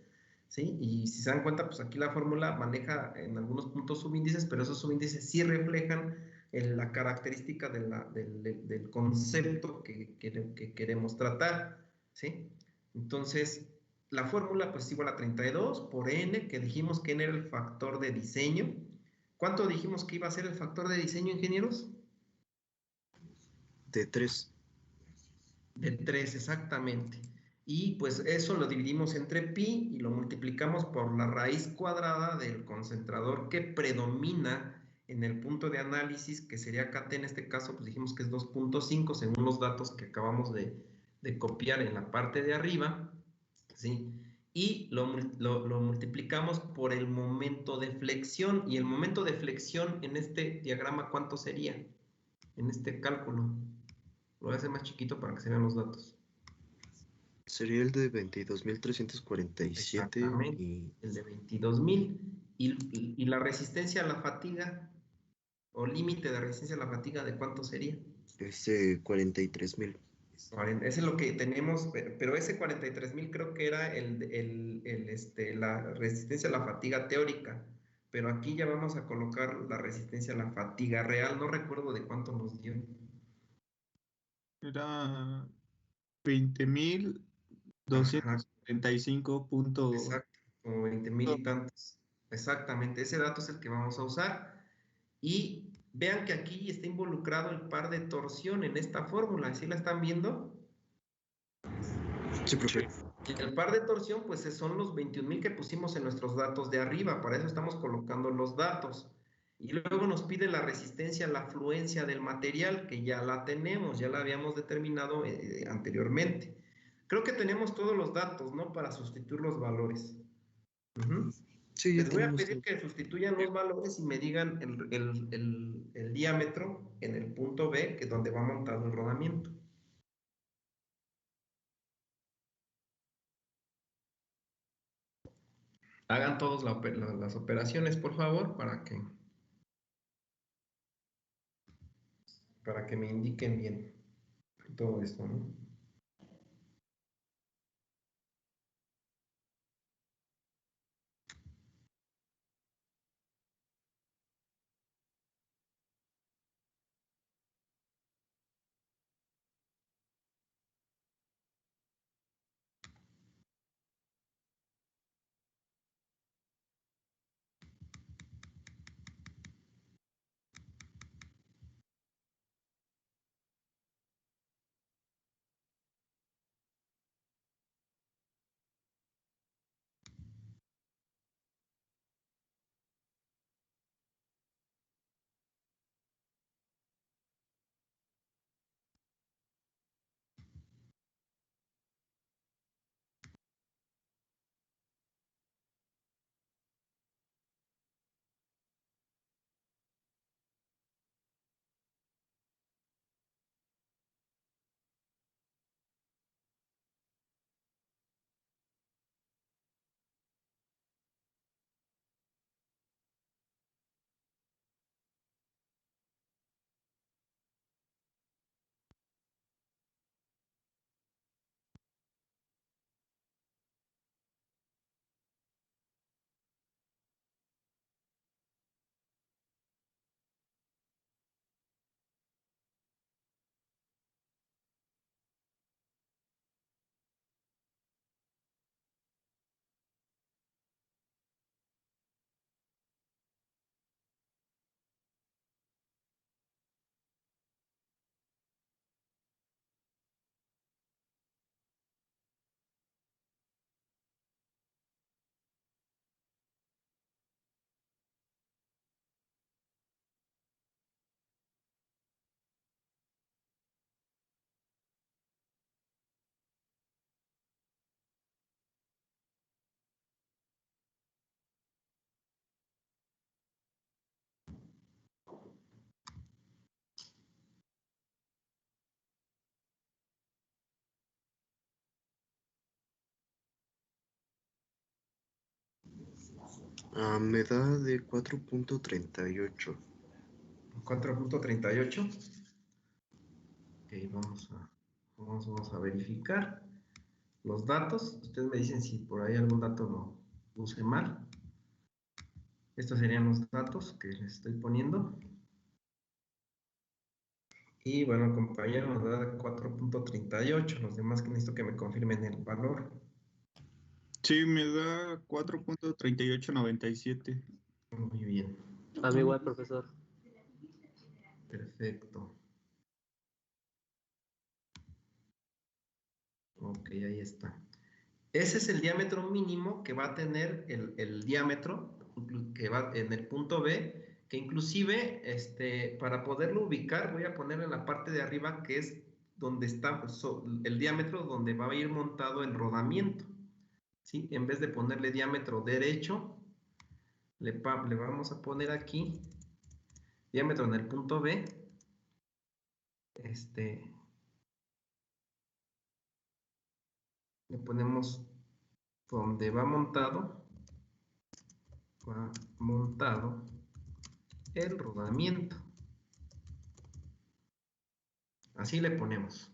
¿sí? Y si se dan cuenta, pues aquí la fórmula maneja en algunos puntos subíndices, pero esos subíndices sí reflejan la característica del concepto que queremos tratar, ¿sí? Entonces, la fórmula pues es igual a 32 por n, que dijimos que n era el factor de diseño. ¿Cuánto dijimos que iba a ser el factor de diseño, ingenieros? De 3. De 3, exactamente. Y pues eso lo dividimos entre pi y lo multiplicamos por la raíz cuadrada del concentrador que predomina en el punto de análisis, que sería KT en este caso, pues dijimos que es 2.5 según los datos que acabamos de copiar en la parte de arriba, ¿sí? Y lo multiplicamos por el momento de flexión. Y el momento de flexión en este diagrama, ¿cuánto sería? En este cálculo. Lo voy a hacer más chiquito para que se vean los datos. Sería el de 22.347 Exactamente, y el de 22.000. y la resistencia a la fatiga, o límite de resistencia a la fatiga, ¿de cuánto sería? Es 43,000. Ese es lo que tenemos, pero ese 43,000 creo que era la resistencia a la fatiga teórica, pero aquí ya vamos a colocar la resistencia a la fatiga real, no recuerdo de cuánto nos dio. Era Ajá, 20.275 punto. exacto, como 20,000 y tantos. Exactamente, ese dato es el que vamos a usar. Y vean que aquí está involucrado el par de torsión en esta fórmula, ¿sí la están viendo? Sí, profe. Y el par de torsión, pues son los 21,000 que pusimos en nuestros datos de arriba, para eso estamos colocando los datos. Y luego nos pide la resistencia a la fluencia del material, que ya la tenemos, ya la habíamos determinado anteriormente. Creo que tenemos todos los datos, ¿no? Para sustituir los valores. Ujú. Sí, ya Les voy a tenemos pedir que sustituyan los valores y me digan el diámetro en el punto B, que es donde va montado el rodamiento. Hagan todos las operaciones, por favor, para que me indiquen bien todo esto, ¿no? Me da de 4,38. 4,38. Ok, vamos a verificar los datos. Ustedes me dicen si por ahí algún dato lo puse mal. Estos serían los datos que les estoy poniendo. Y bueno, compañero, nos da 4,38. Los demás que necesito que me confirmen el valor. Sí, me da 4.3897. Muy bien. A mí igual, profesor. Perfecto. Ok, ahí está. Ese es el diámetro mínimo que va a tener el diámetro que va en el punto B, que inclusive para poderlo ubicar voy a poner en la parte de arriba que es donde está el diámetro donde va a ir montado el rodamiento. ¿Sí? En vez de ponerle diámetro derecho, le vamos a poner aquí diámetro en el punto B. Le ponemos donde va montado va montado el rodamiento. Así le ponemos,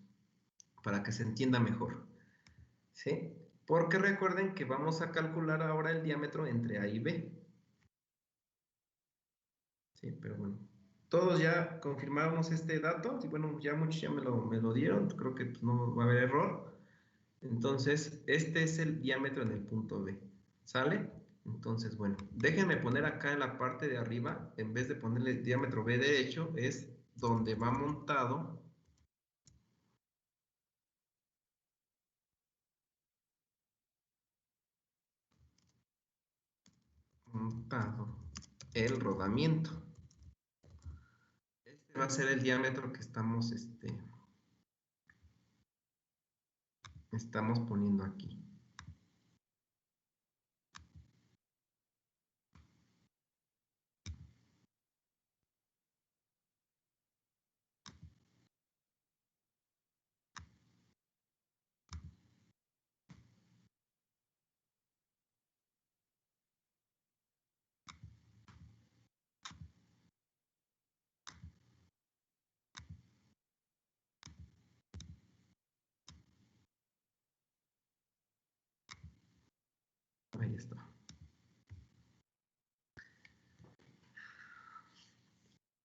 para que se entienda mejor, ¿sí? Porque recuerden que vamos a calcular ahora el diámetro entre A y B. Sí, pero bueno. Todos ya confirmamos este dato. Y bueno, ya muchos ya me lo dieron. Creo que pues, no va a haber error. Entonces, este es el diámetro en el punto B. ¿Sale? Entonces, bueno, déjenme poner acá en la parte de arriba, en vez de ponerle diámetro B derecho, es donde va montado el rodamiento. Este va a ser el diámetro que estamos poniendo aquí. Ahí está.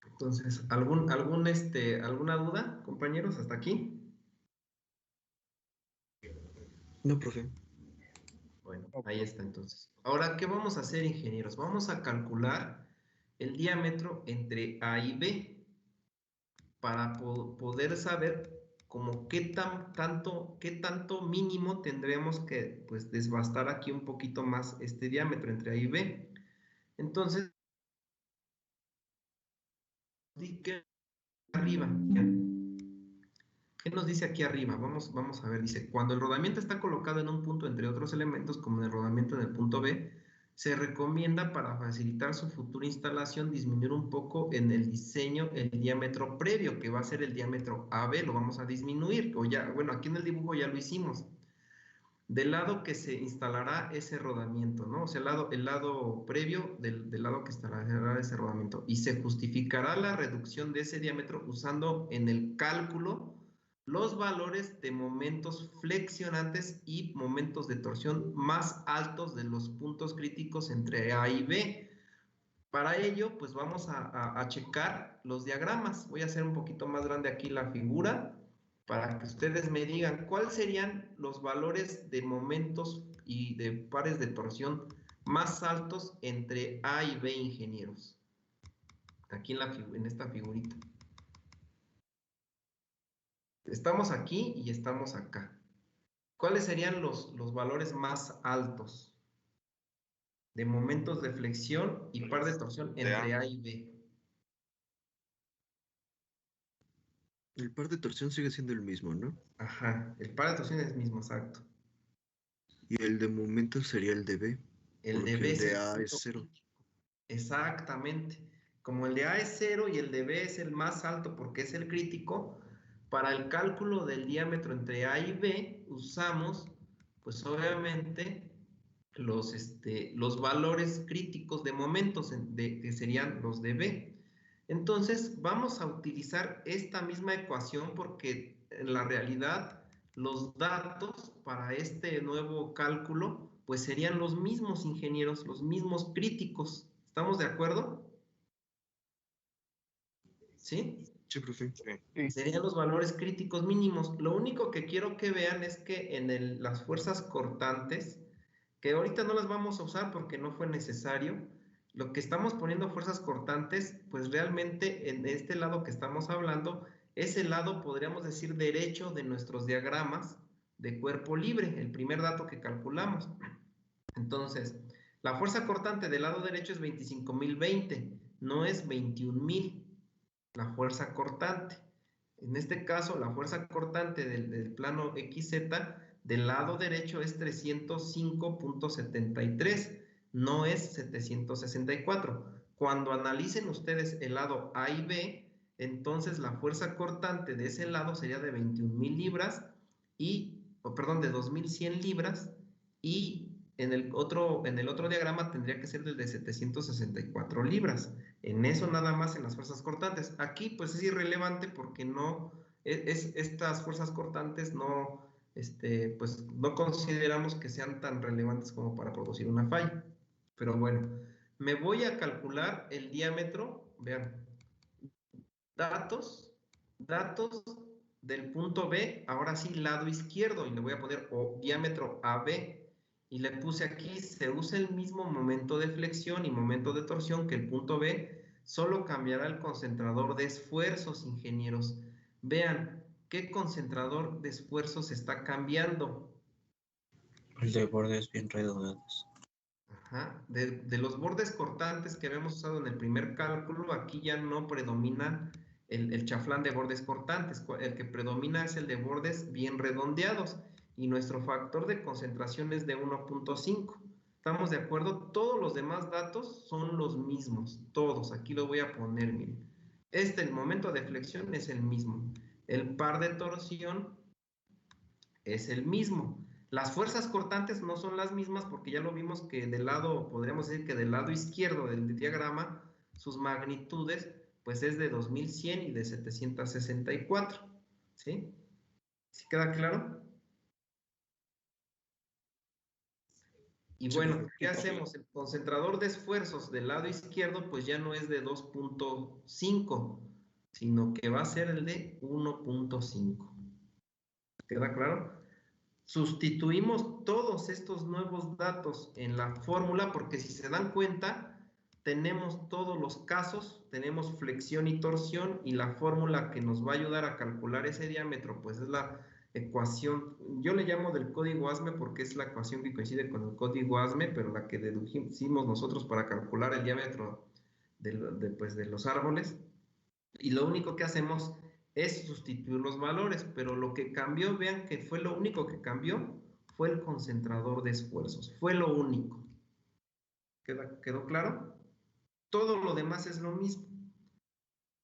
Entonces, ¿alguna duda, compañeros, hasta aquí? No, profe. Bueno, ahí está entonces. Ahora, ¿qué vamos a hacer, ingenieros? Vamos a calcular el diámetro entre A y B para poder saber como qué tanto mínimo tendremos que pues desbastar aquí un poquito más este diámetro entre A y B. Entonces, ¿qué arriba? ¿Qué nos dice aquí arriba? Vamos a ver, dice, cuando el rodamiento está colocado en un punto entre otros elementos, como en el rodamiento en el punto B, se recomienda para facilitar su futura instalación disminuir un poco en el diseño el diámetro previo, que va a ser el diámetro AB, lo vamos a disminuir, o ya, bueno, aquí en el dibujo ya lo hicimos, del lado que se instalará ese rodamiento, ¿no? O sea, el lado previo del lado que instalará ese rodamiento, y se justificará la reducción de ese diámetro usando en el cálculo los valores de momentos flexionantes y momentos de torsión más altos de los puntos críticos entre A y B. Para ello, pues vamos a checar los diagramas. Voy a hacer un poquito más grande aquí la figura para que ustedes me digan cuáles serían los valores de momentos y de pares de torsión más altos entre A y B, ingenieros. Aquí en esta figurita. Estamos aquí y estamos acá. ¿Cuáles serían los valores más altos de momentos de flexión y par de torsión entre A y B? El par de torsión sigue siendo el mismo, ¿no? Ajá, el par de torsión es el mismo, exacto. Y el de momento sería el de B. El porque de B el de es A el es 0. Exactamente. Como el de A es 0 y el de B es el más alto porque es el crítico, para el cálculo del diámetro entre A y B usamos, pues obviamente, los valores críticos de momentos que serían los de B. Entonces, vamos a utilizar esta misma ecuación porque en la realidad los datos para este nuevo cálculo pues serían los mismos, ingenieros, los mismos críticos. ¿Estamos de acuerdo? ¿Sí? Sí, profe. Sí. Serían los valores críticos mínimos. Lo único que quiero que vean es que en las fuerzas cortantes, que ahorita no las vamos a usar porque no fue necesario, lo que estamos poniendo fuerzas cortantes, pues realmente en este lado que estamos hablando, es el lado, podríamos decir, derecho de nuestros diagramas de cuerpo libre, el primer dato que calculamos. Entonces, la fuerza cortante del lado derecho es 25.020, no es 21.000 la fuerza cortante. En este caso, la fuerza cortante del plano XZ del lado derecho es 305.73, no es 764. Cuando analicen ustedes el lado A y B, entonces la fuerza cortante de ese lado sería de 21.000 libras y, perdón, de 2.100 libras y en el otro diagrama tendría que ser del de 764 libras. En eso nada más en las fuerzas cortantes. Aquí pues es irrelevante porque no, estas fuerzas cortantes no, pues no consideramos que sean tan relevantes como para producir una falla. Pero bueno, me voy a calcular el diámetro, vean, datos del punto B, ahora sí lado izquierdo, y le voy a poner diámetro AB, y le puse aquí, se usa el mismo momento de flexión y momento de torsión que el punto B, solo cambiará el concentrador de esfuerzos, ingenieros. Vean, ¿qué concentrador de esfuerzos está cambiando? El de bordes bien redondeados. Ajá. De los bordes cortantes que habíamos usado en el primer cálculo, aquí ya no predomina el chaflán de bordes cortantes, el que predomina es el de bordes bien redondeados y nuestro factor de concentración es de 1.5. ¿Estamos de acuerdo? Todos los demás datos son los mismos, todos. Aquí lo voy a poner, miren. El momento de flexión es el mismo. El par de torsión es el mismo. Las fuerzas cortantes no son las mismas porque ya lo vimos que del lado, podríamos decir que del lado izquierdo del diagrama, sus magnitudes, pues es de 2100 y de 764. ¿Sí? ¿Sí queda claro? Y bueno, ¿qué hacemos? El concentrador de esfuerzos del lado izquierdo, pues ya no es de 2.5, sino que va a ser el de 1.5. ¿Queda claro? Sustituimos todos estos nuevos datos en la fórmula porque si se dan cuenta, tenemos todos los casos, tenemos flexión y torsión y la fórmula que nos va a ayudar a calcular ese diámetro, pues es la ecuación, yo le llamo del código ASME porque es la ecuación que coincide con el código ASME, pero la que deducimos nosotros para calcular el diámetro pues, de los árboles. Y lo único que hacemos es sustituir los valores, pero lo que cambió, vean que fue lo único que cambió, fue el concentrador de esfuerzos, fue lo único. ¿Quedó claro? Todo lo demás es lo mismo.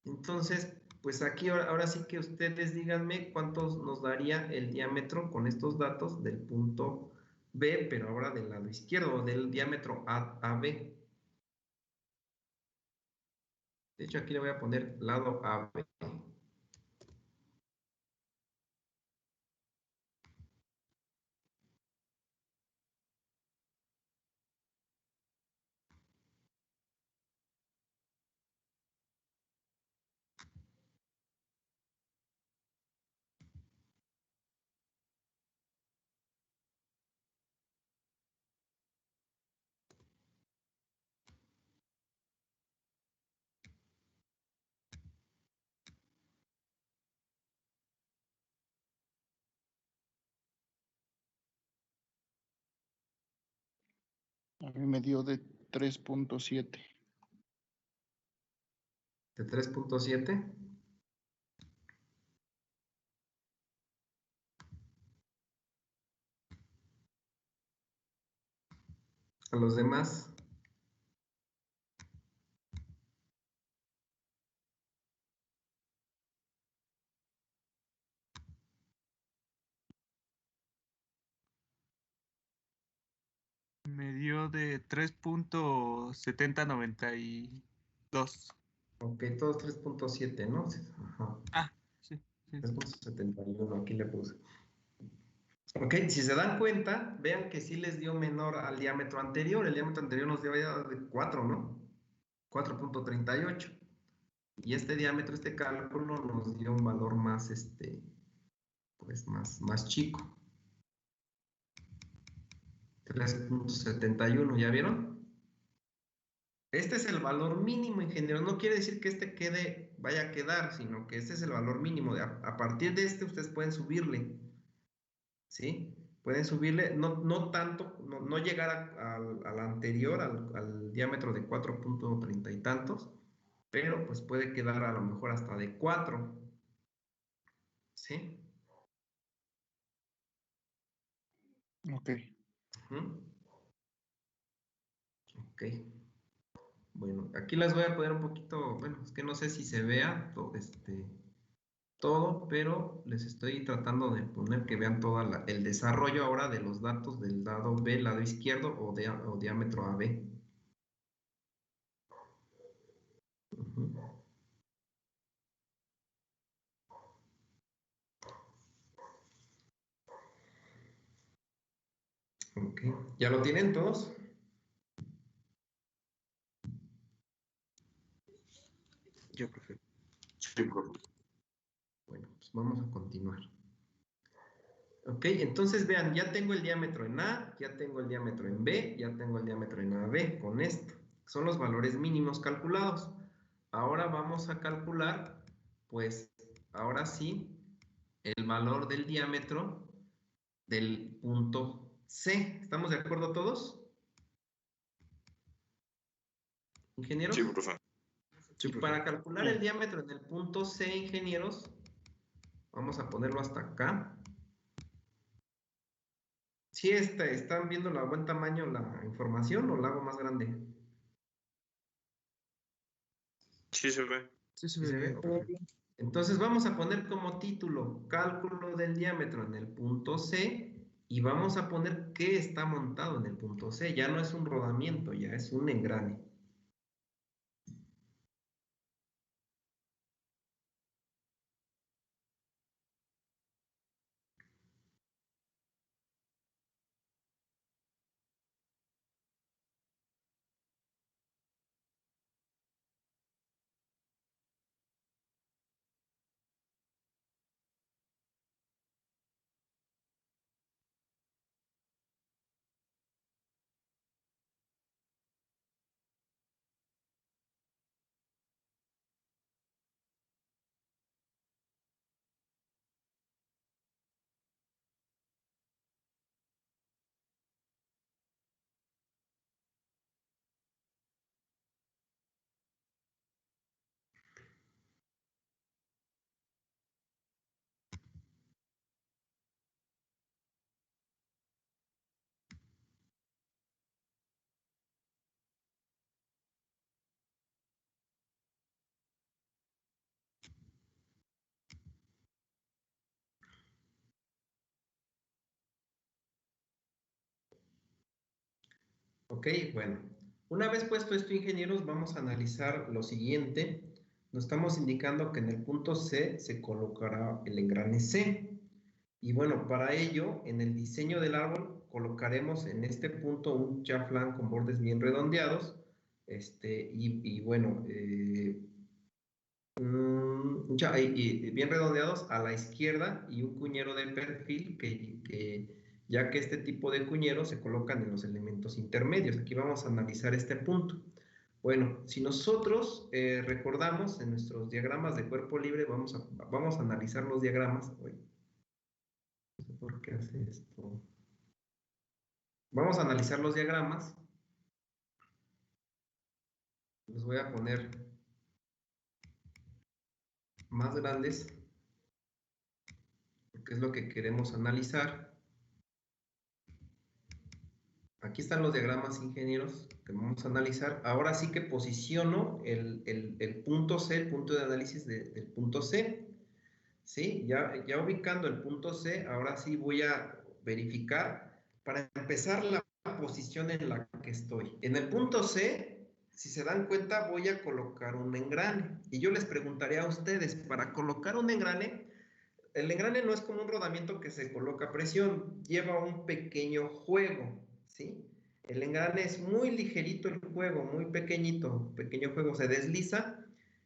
Entonces, pues aquí ahora sí que ustedes díganme cuántos nos daría el diámetro con estos datos del punto B, pero ahora del lado izquierdo, del diámetro AB. De hecho, aquí le voy a poner lado AB. A mí me dio de 3.7. ¿De 3.7? A los demás. Me dio de 3.7092. Ok, todos 3.7, ¿no? Ajá. Ah, sí. 3.71, aquí le puse. Ok, si se dan cuenta, vean que sí les dio menor al diámetro anterior. El diámetro anterior nos dio ya de 4, ¿no? 4.38. Y este diámetro, este cálculo, nos dio un valor más, pues más chico. 3.71, ¿ya vieron? Este es el valor mínimo, ingeniero. No quiere decir que este vaya a quedar, sino que este es el valor mínimo. A partir de este, ustedes pueden subirle. ¿Sí? Pueden subirle, no tanto, no llegar al anterior, al diámetro de 4.30 y tantos, pero pues puede quedar a lo mejor hasta de 4. ¿Sí? Ok. Ok. Bueno, aquí las voy a poner un poquito, bueno, es que no sé si se vea, todo, pero les estoy tratando de poner que vean todo el desarrollo ahora de los datos del lado B, lado izquierdo o diámetro AB. Ok, ¿ya lo tienen todos? Ya, profe. Sí, profe. Bueno, pues vamos a continuar. Ok, entonces vean, ya tengo el diámetro en A, ya tengo el diámetro en B, ya tengo el diámetro en AB con esto. Son los valores mínimos calculados. Ahora vamos a calcular, pues, ahora sí, el valor del diámetro del punto C. ¿Estamos de acuerdo todos? ¿Ingenieros? Sí, profe. Sí, Y profe. para calcular el diámetro en el punto C, ingenieros, vamos a ponerlo hasta acá. ¿Sí están viendo a buen tamaño la información o la hago más grande? Sí, se ve. Sí, se ¿Sí se ve bien, ve? profe. Entonces vamos a poner como título cálculo del diámetro en el punto C y vamos a poner qué está montado en el punto C. Ya no es un rodamiento, ya es un engrane. Ok, bueno. Una vez puesto esto, ingenieros, vamos a analizar lo siguiente. Nos estamos indicando que en el punto C se colocará el engrane C. Y bueno, para ello, en el diseño del árbol, colocaremos en este punto un chaflán con bordes bien redondeados. Y bueno, y bien redondeados a la izquierda y un cuñero de perfil ya que este tipo de cuñeros se colocan en los elementos intermedios. Aquí vamos a analizar este punto. Bueno, si nosotros recordamos en nuestros diagramas de cuerpo libre, vamos a analizar los diagramas. Uy, no sé por qué hace esto. Vamos a analizar los diagramas. Los voy a poner más grandes, porque es lo que queremos analizar. Aquí están los diagramas, ingenieros, que vamos a analizar. Ahora sí que posiciono el punto C, el punto de análisis del punto C. ¿Sí? Ya ubicando el punto C, ahora sí voy a verificar para empezar la posición en la que estoy. En el punto C, si se dan cuenta, voy a colocar un engrane. Y yo les preguntaría a ustedes, para colocar un engrane, el engrane no es como un rodamiento que se coloca a presión, lleva un pequeño juego, ¿sí? El engrane es muy ligerito el juego, muy pequeñito, pequeño juego, se desliza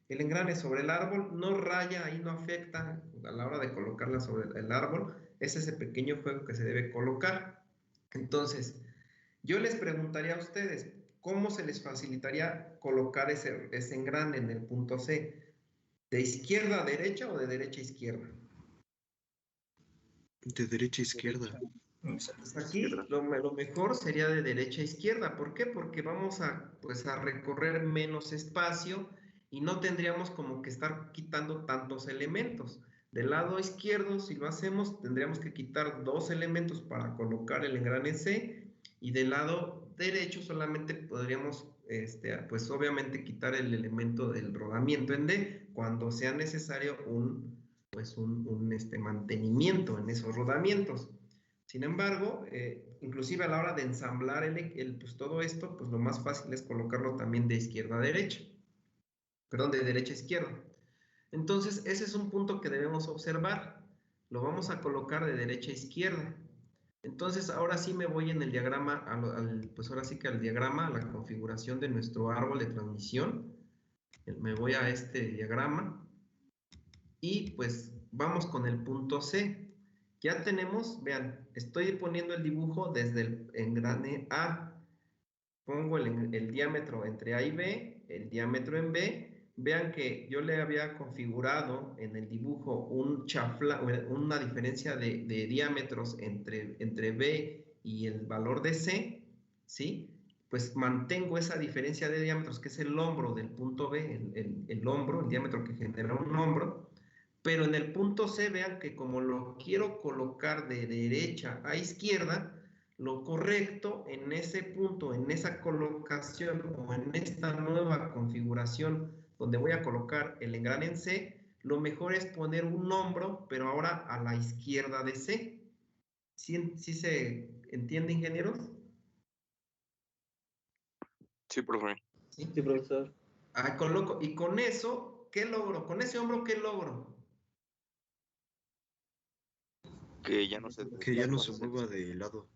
el engrane sobre el árbol, no raya, ahí no afecta a la hora de colocarla sobre el árbol, es ese pequeño juego que se debe colocar. Entonces, yo les preguntaría a ustedes, ¿cómo se les facilitaría colocar ese engrane en el punto C? ¿De izquierda a derecha o de derecha a izquierda? De derecha a izquierda. Pues aquí lo mejor sería de derecha a izquierda. ¿Por qué? Porque vamos pues, a recorrer menos espacio y no tendríamos como que estar quitando tantos elementos. Del lado izquierdo, si lo hacemos, tendríamos que quitar 2 elementos para colocar el engrane C, y del lado derecho solamente podríamos, pues obviamente quitar el elemento del rodamiento en D cuando sea necesario un pues un mantenimiento en esos rodamientos. Sin embargo, inclusive a la hora de ensamblar pues todo esto, pues lo más fácil es colocarlo también de izquierda a derecha. Perdón, de derecha a izquierda. Entonces, ese es un punto que debemos observar. Lo vamos a colocar de derecha a izquierda. Entonces, ahora sí me voy en el diagrama, pues ahora sí que al diagrama, a la configuración de nuestro árbol de transmisión. Me voy a este diagrama y pues vamos con el punto C. Ya tenemos, vean, estoy poniendo el dibujo desde el engrane A. Pongo el diámetro entre A y B, el diámetro en B. Vean que yo le había configurado en el dibujo una diferencia de diámetros entre B y el valor de C, ¿sí? Pues mantengo esa diferencia de diámetros, que es el hombro del punto B, el hombro, el diámetro que genera un hombro, pero en el punto C, vean que como lo quiero colocar de derecha a izquierda, lo correcto en ese punto, en esa colocación o en esta nueva configuración donde voy a colocar el engrane en C, lo mejor es poner un hombro, pero ahora a la izquierda de C. ¿Sí se entiende, ingenieros? Sí, profe. Sí, profesor. Coloco, y con eso, ¿qué logro? Con ese hombro, ¿qué logro? Que ya no se mueva de lado.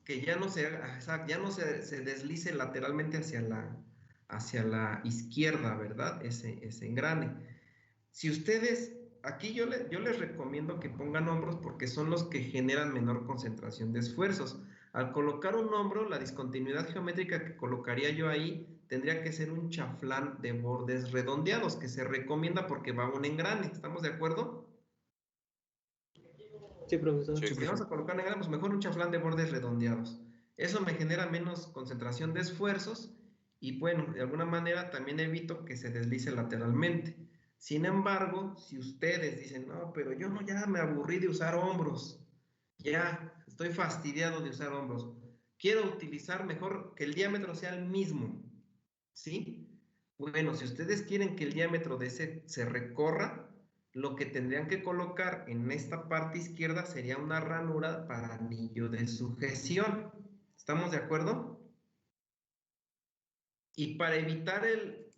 Que ya no se deslice lateralmente hacia la izquierda, ¿verdad? Ese engrane. Si ustedes, aquí yo les recomiendo que pongan hombros porque son los que generan menor concentración de esfuerzos. Al colocar un hombro, la discontinuidad geométrica que colocaría yo ahí tendría que ser un chaflán de bordes redondeados, que se recomienda porque va un engrane. ¿Estamos de acuerdo? Sí, profesor. Si vamos a colocar engrane, pues mejor un chaflán de bordes redondeados. Eso me genera menos concentración de esfuerzos y bueno, de alguna manera también evito que se deslice lateralmente. Sin embargo, si ustedes dicen, no, pero yo ya me aburrí de usar hombros, ya estoy fastidiado de usar hombros, quiero utilizar mejor que el diámetro sea el mismo, ¿sí? Bueno, si ustedes quieren que el diámetro de ese se recorra, lo que tendrían que colocar en esta parte izquierda sería una ranura para anillo de sujeción. ¿Estamos de acuerdo? Y para evitar el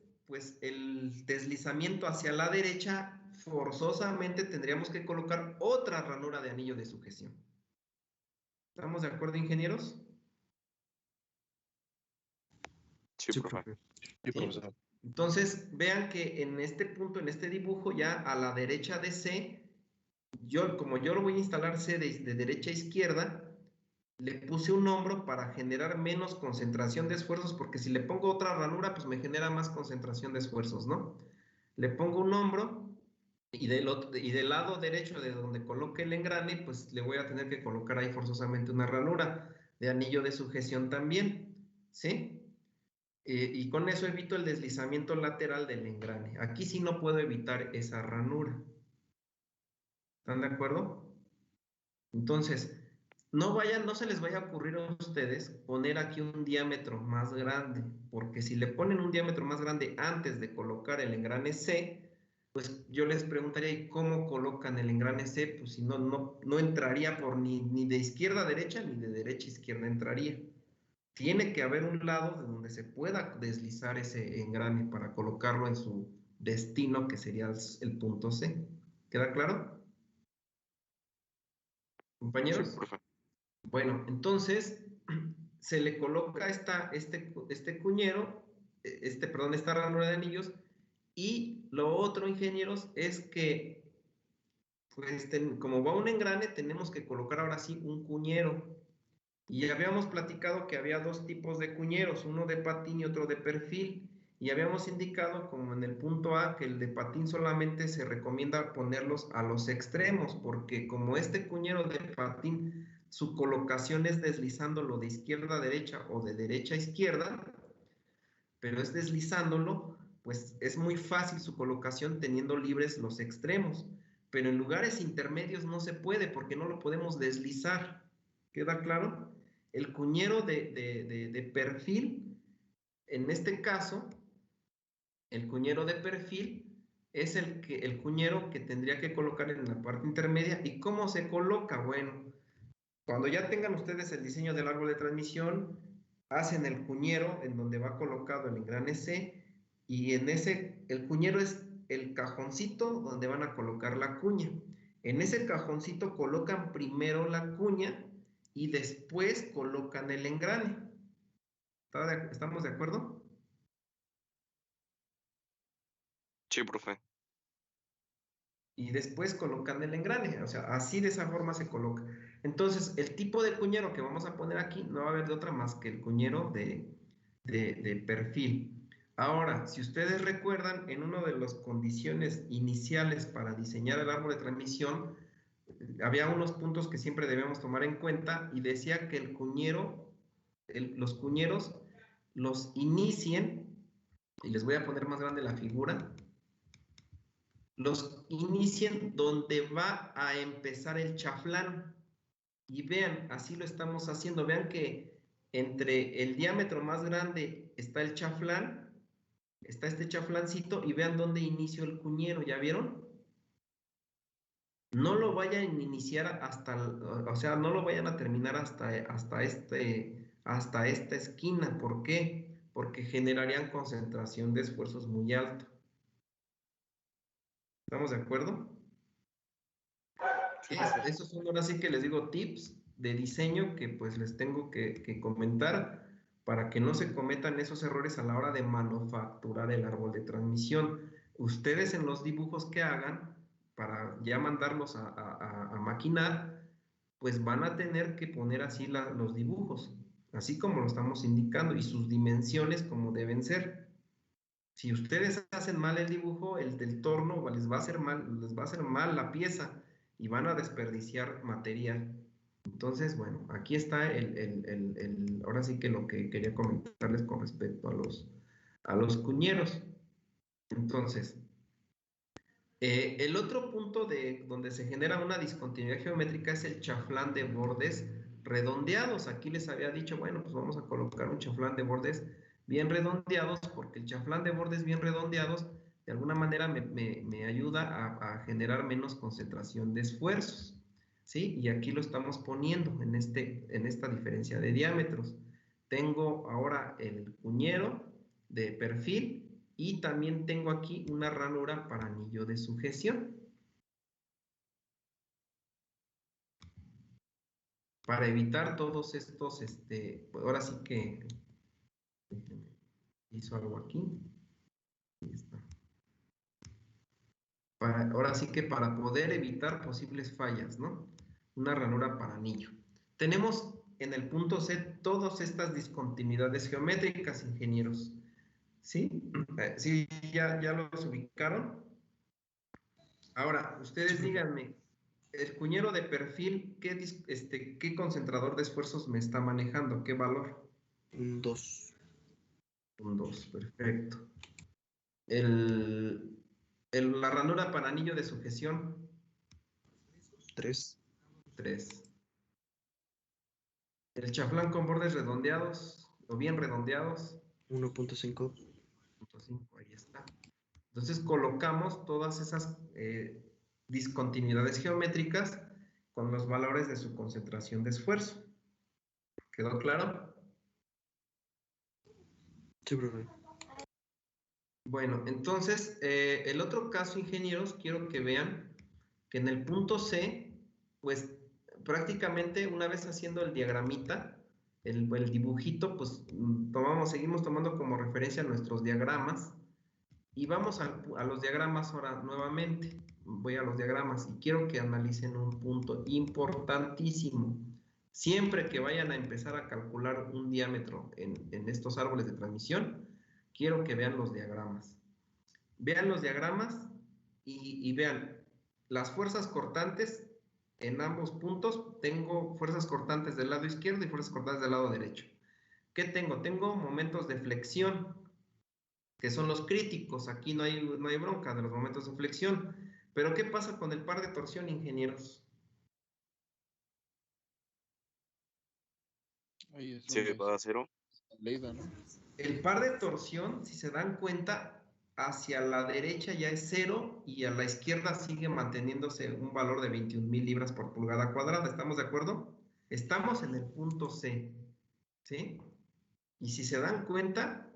deslizamiento hacia la derecha, forzosamente tendríamos que colocar otra ranura de anillo de sujeción. ¿Estamos de acuerdo, ingenieros? Sí, profe. Sí, profesor. Entonces, vean que en este punto, en este dibujo, ya a la derecha de C, como yo lo voy a instalar C de derecha a izquierda, le puse un hombro para generar menos concentración de esfuerzos, porque si le pongo otra ranura, pues me genera más concentración de esfuerzos, ¿no? Le pongo un hombro y del lado derecho de donde coloque el engrane, pues le voy a tener que colocar ahí forzosamente una ranura de anillo de sujeción también, ¿sí? Y con eso evito el deslizamiento lateral del engrane. Aquí sí no puedo evitar esa ranura. ¿Están de acuerdo? Entonces, no se les vaya a ocurrir a ustedes poner aquí un diámetro más grande, porque si le ponen un diámetro más grande antes de colocar el engrane C, pues yo les preguntaría, ¿y cómo colocan el engrane C? Pues si no entraría por ni de izquierda a derecha, ni de derecha a izquierda entraría. Tiene que haber un lado de donde se pueda deslizar ese engrane para colocarlo en su destino, que sería el punto C. ¿Queda claro? ¿Compañeros? Sí, profe. Bueno, entonces se le coloca este cuñero, esta ranura de anillos, y lo otro, ingenieros, es que, pues, como va un engrane, tenemos que colocar ahora sí un cuñero. Y habíamos platicado que había dos tipos de cuñeros, uno de patín y otro de perfil. Y habíamos indicado, como en el punto A, que el de patín solamente se recomienda ponerlos a los extremos, porque como este cuñero de patín, su colocación es deslizándolo de izquierda a derecha o de derecha a izquierda, pero es deslizándolo, pues es muy fácil su colocación teniendo libres los extremos. Pero en lugares intermedios no se puede porque no lo podemos deslizar. ¿Queda claro? El cuñero de perfil, en este caso, el cuñero de perfil, es el cuñero que tendría que colocar en la parte intermedia. ¿Y cómo se coloca? Bueno, cuando ya tengan ustedes el diseño del árbol de transmisión, hacen el cuñero en donde va colocado el engrane C, y en el cuñero es el cajoncito donde van a colocar la cuña. En ese cajoncito colocan primero la cuña y después colocan el engrane. ¿Estamos de acuerdo? Sí, profe. Y después colocan el engrane, o sea, así de esa forma se coloca. Entonces, el tipo de cuñero que vamos a poner aquí no va a haber de otra más que el cuñero de perfil. Ahora, si ustedes recuerdan, en una de las condiciones iniciales para diseñar el árbol de transmisión, había unos puntos que siempre debemos tomar en cuenta y decía que el cuñero, los cuñeros los inicien, y les voy a poner más grande la figura, los inicien donde va a empezar el chaflán. Y vean, así lo estamos haciendo. Vean que entre el diámetro más grande está el chaflán, está este chaflancito, y vean dónde inicio el cuñero. ¿Ya vieron? No lo vayan a iniciar o sea, no lo vayan a terminar hasta esta esquina. ¿Por qué? Porque generarían concentración de esfuerzos muy alto. ¿Estamos de acuerdo? Esos son ahora sí que les digo tips de diseño que pues les tengo que comentar para que no se cometan esos errores a la hora de manufacturar el árbol de transmisión. Ustedes en los dibujos que hagan, para ya mandarlos a maquinar, pues van a tener que poner así los dibujos, así como lo estamos indicando, y sus dimensiones como deben ser. Si ustedes hacen mal el dibujo, el del torno les va a hacer mal la pieza y van a desperdiciar material. Entonces, bueno, aquí está ahora sí que lo que quería comentarles con respecto a los cuñeros. Entonces, el otro punto donde se genera una discontinuidad geométrica es el chaflán de bordes redondeados. Aquí les había dicho, bueno, pues vamos a colocar un chaflán de bordes bien redondeados, porque el chaflán de bordes bien redondeados de alguna manera me ayuda a generar menos concentración de esfuerzos, ¿sí? Y aquí lo estamos poniendo en esta diferencia de diámetros. Tengo ahora el cuñero de perfil y también tengo aquí una ranura para anillo de sujeción. Para evitar todos estos, ahora sí que hizo algo aquí. Ahí está. Ahora sí que para poder evitar posibles fallas, ¿no? Una ranura para anillo. Tenemos en el punto C todas estas discontinuidades geométricas, ingenieros. ¿Sí? ¿Sí ya los ubicaron? Ahora, ustedes díganme, el cuñero de perfil, ¿qué concentrador de esfuerzos me está manejando? ¿Qué valor? Un 2. Un 2, perfecto. La ranura para anillo de sujeción. 3. 3. El chaflán con bordes redondeados o bien redondeados. 1.5. 1.5, ahí está. Entonces colocamos todas esas discontinuidades geométricas con los valores de su concentración de esfuerzo. ¿Quedó claro? Sí, profe. Bueno, entonces, el otro caso, ingenieros, quiero que vean que en el punto C, pues prácticamente una vez haciendo el diagramita, el dibujito, pues seguimos tomando como referencia nuestros diagramas y vamos a los diagramas ahora nuevamente. Voy a los diagramas y quiero que analicen un punto importantísimo. Siempre que vayan a empezar a calcular un diámetro en estos árboles de transmisión, quiero que vean los diagramas. Vean los diagramas y vean las fuerzas cortantes en ambos puntos. Tengo fuerzas cortantes del lado izquierdo y fuerzas cortantes del lado derecho. ¿Qué tengo? Tengo momentos de flexión, que son los críticos. Aquí no hay bronca de los momentos de flexión. Pero ¿qué pasa con el par de torsión, ingenieros? Ahí es ¿Se donde va a cero? Leida, ¿no? El par de torsión, si se dan cuenta, hacia la derecha ya es 0 y a la izquierda sigue manteniéndose un valor de 21,000 libras por pulgada cuadrada. ¿Estamos de acuerdo? Estamos en el punto C, ¿sí? Y si se dan cuenta,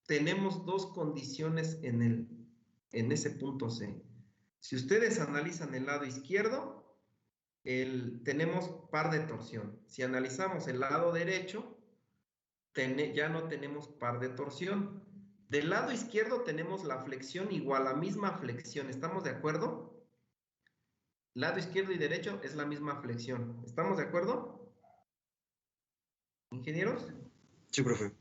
tenemos dos condiciones en ese punto C. Si ustedes analizan el lado izquierdo, tenemos par de torsión. Si analizamos el lado derecho, ya no tenemos par de torsión. Del lado izquierdo tenemos la flexión igual, la misma flexión. ¿Estamos de acuerdo? Lado izquierdo y derecho es la misma flexión. ¿Estamos de acuerdo? ¿Ingenieros? Sí, profe.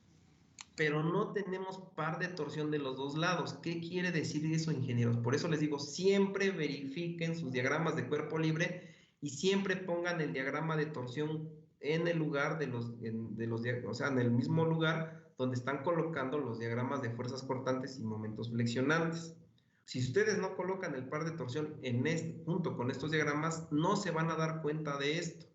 Pero no tenemos par de torsión de los dos lados. ¿Qué quiere decir eso, ingenieros? Por eso les digo, siempre verifiquen sus diagramas de cuerpo libre y siempre pongan el diagrama de torsión en el lugar o sea, en el mismo lugar donde están colocando los diagramas de fuerzas cortantes y momentos flexionantes. Si ustedes no colocan el par de torsión junto con estos diagramas, no se van a dar cuenta de esto.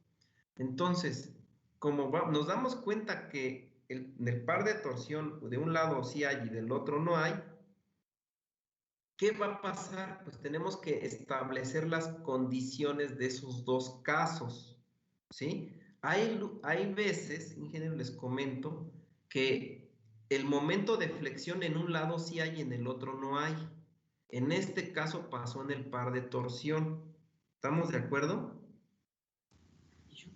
Entonces, como nos damos cuenta que en el par de torsión de un lado sí hay y del otro no hay, ¿qué va a pasar? Pues tenemos que establecer las condiciones de esos dos casos, ¿sí? Hay veces, ingeniero, les comento, que el momento de flexión en un lado sí hay y en el otro no hay. En este caso pasó en el par de torsión. ¿Estamos de acuerdo?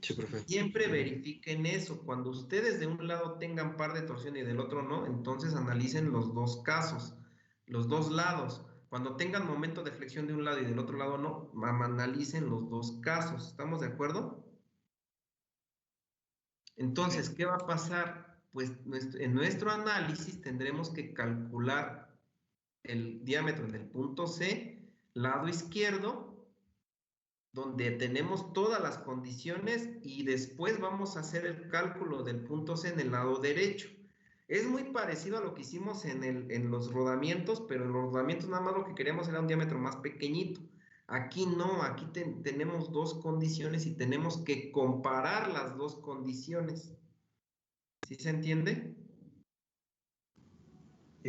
Sí, profe. Siempre verifiquen eso. Cuando ustedes de un lado tengan par de torsión y del otro no, entonces analicen los dos casos, los dos lados. Cuando tengan momento de flexión de un lado y del otro lado no, analicen los dos casos. ¿Estamos de acuerdo? Entonces, ¿qué va a pasar? Pues en nuestro análisis tendremos que calcular el diámetro del punto C, lado izquierdo, donde tenemos todas las condiciones y después vamos a hacer el cálculo del punto C en el lado derecho. Es muy parecido a lo que hicimos en los rodamientos, pero en los rodamientos nada más lo que queríamos era un diámetro más pequeñito. Aquí no, aquí tenemos dos condiciones y tenemos que comparar las dos condiciones. ¿Sí se entiende?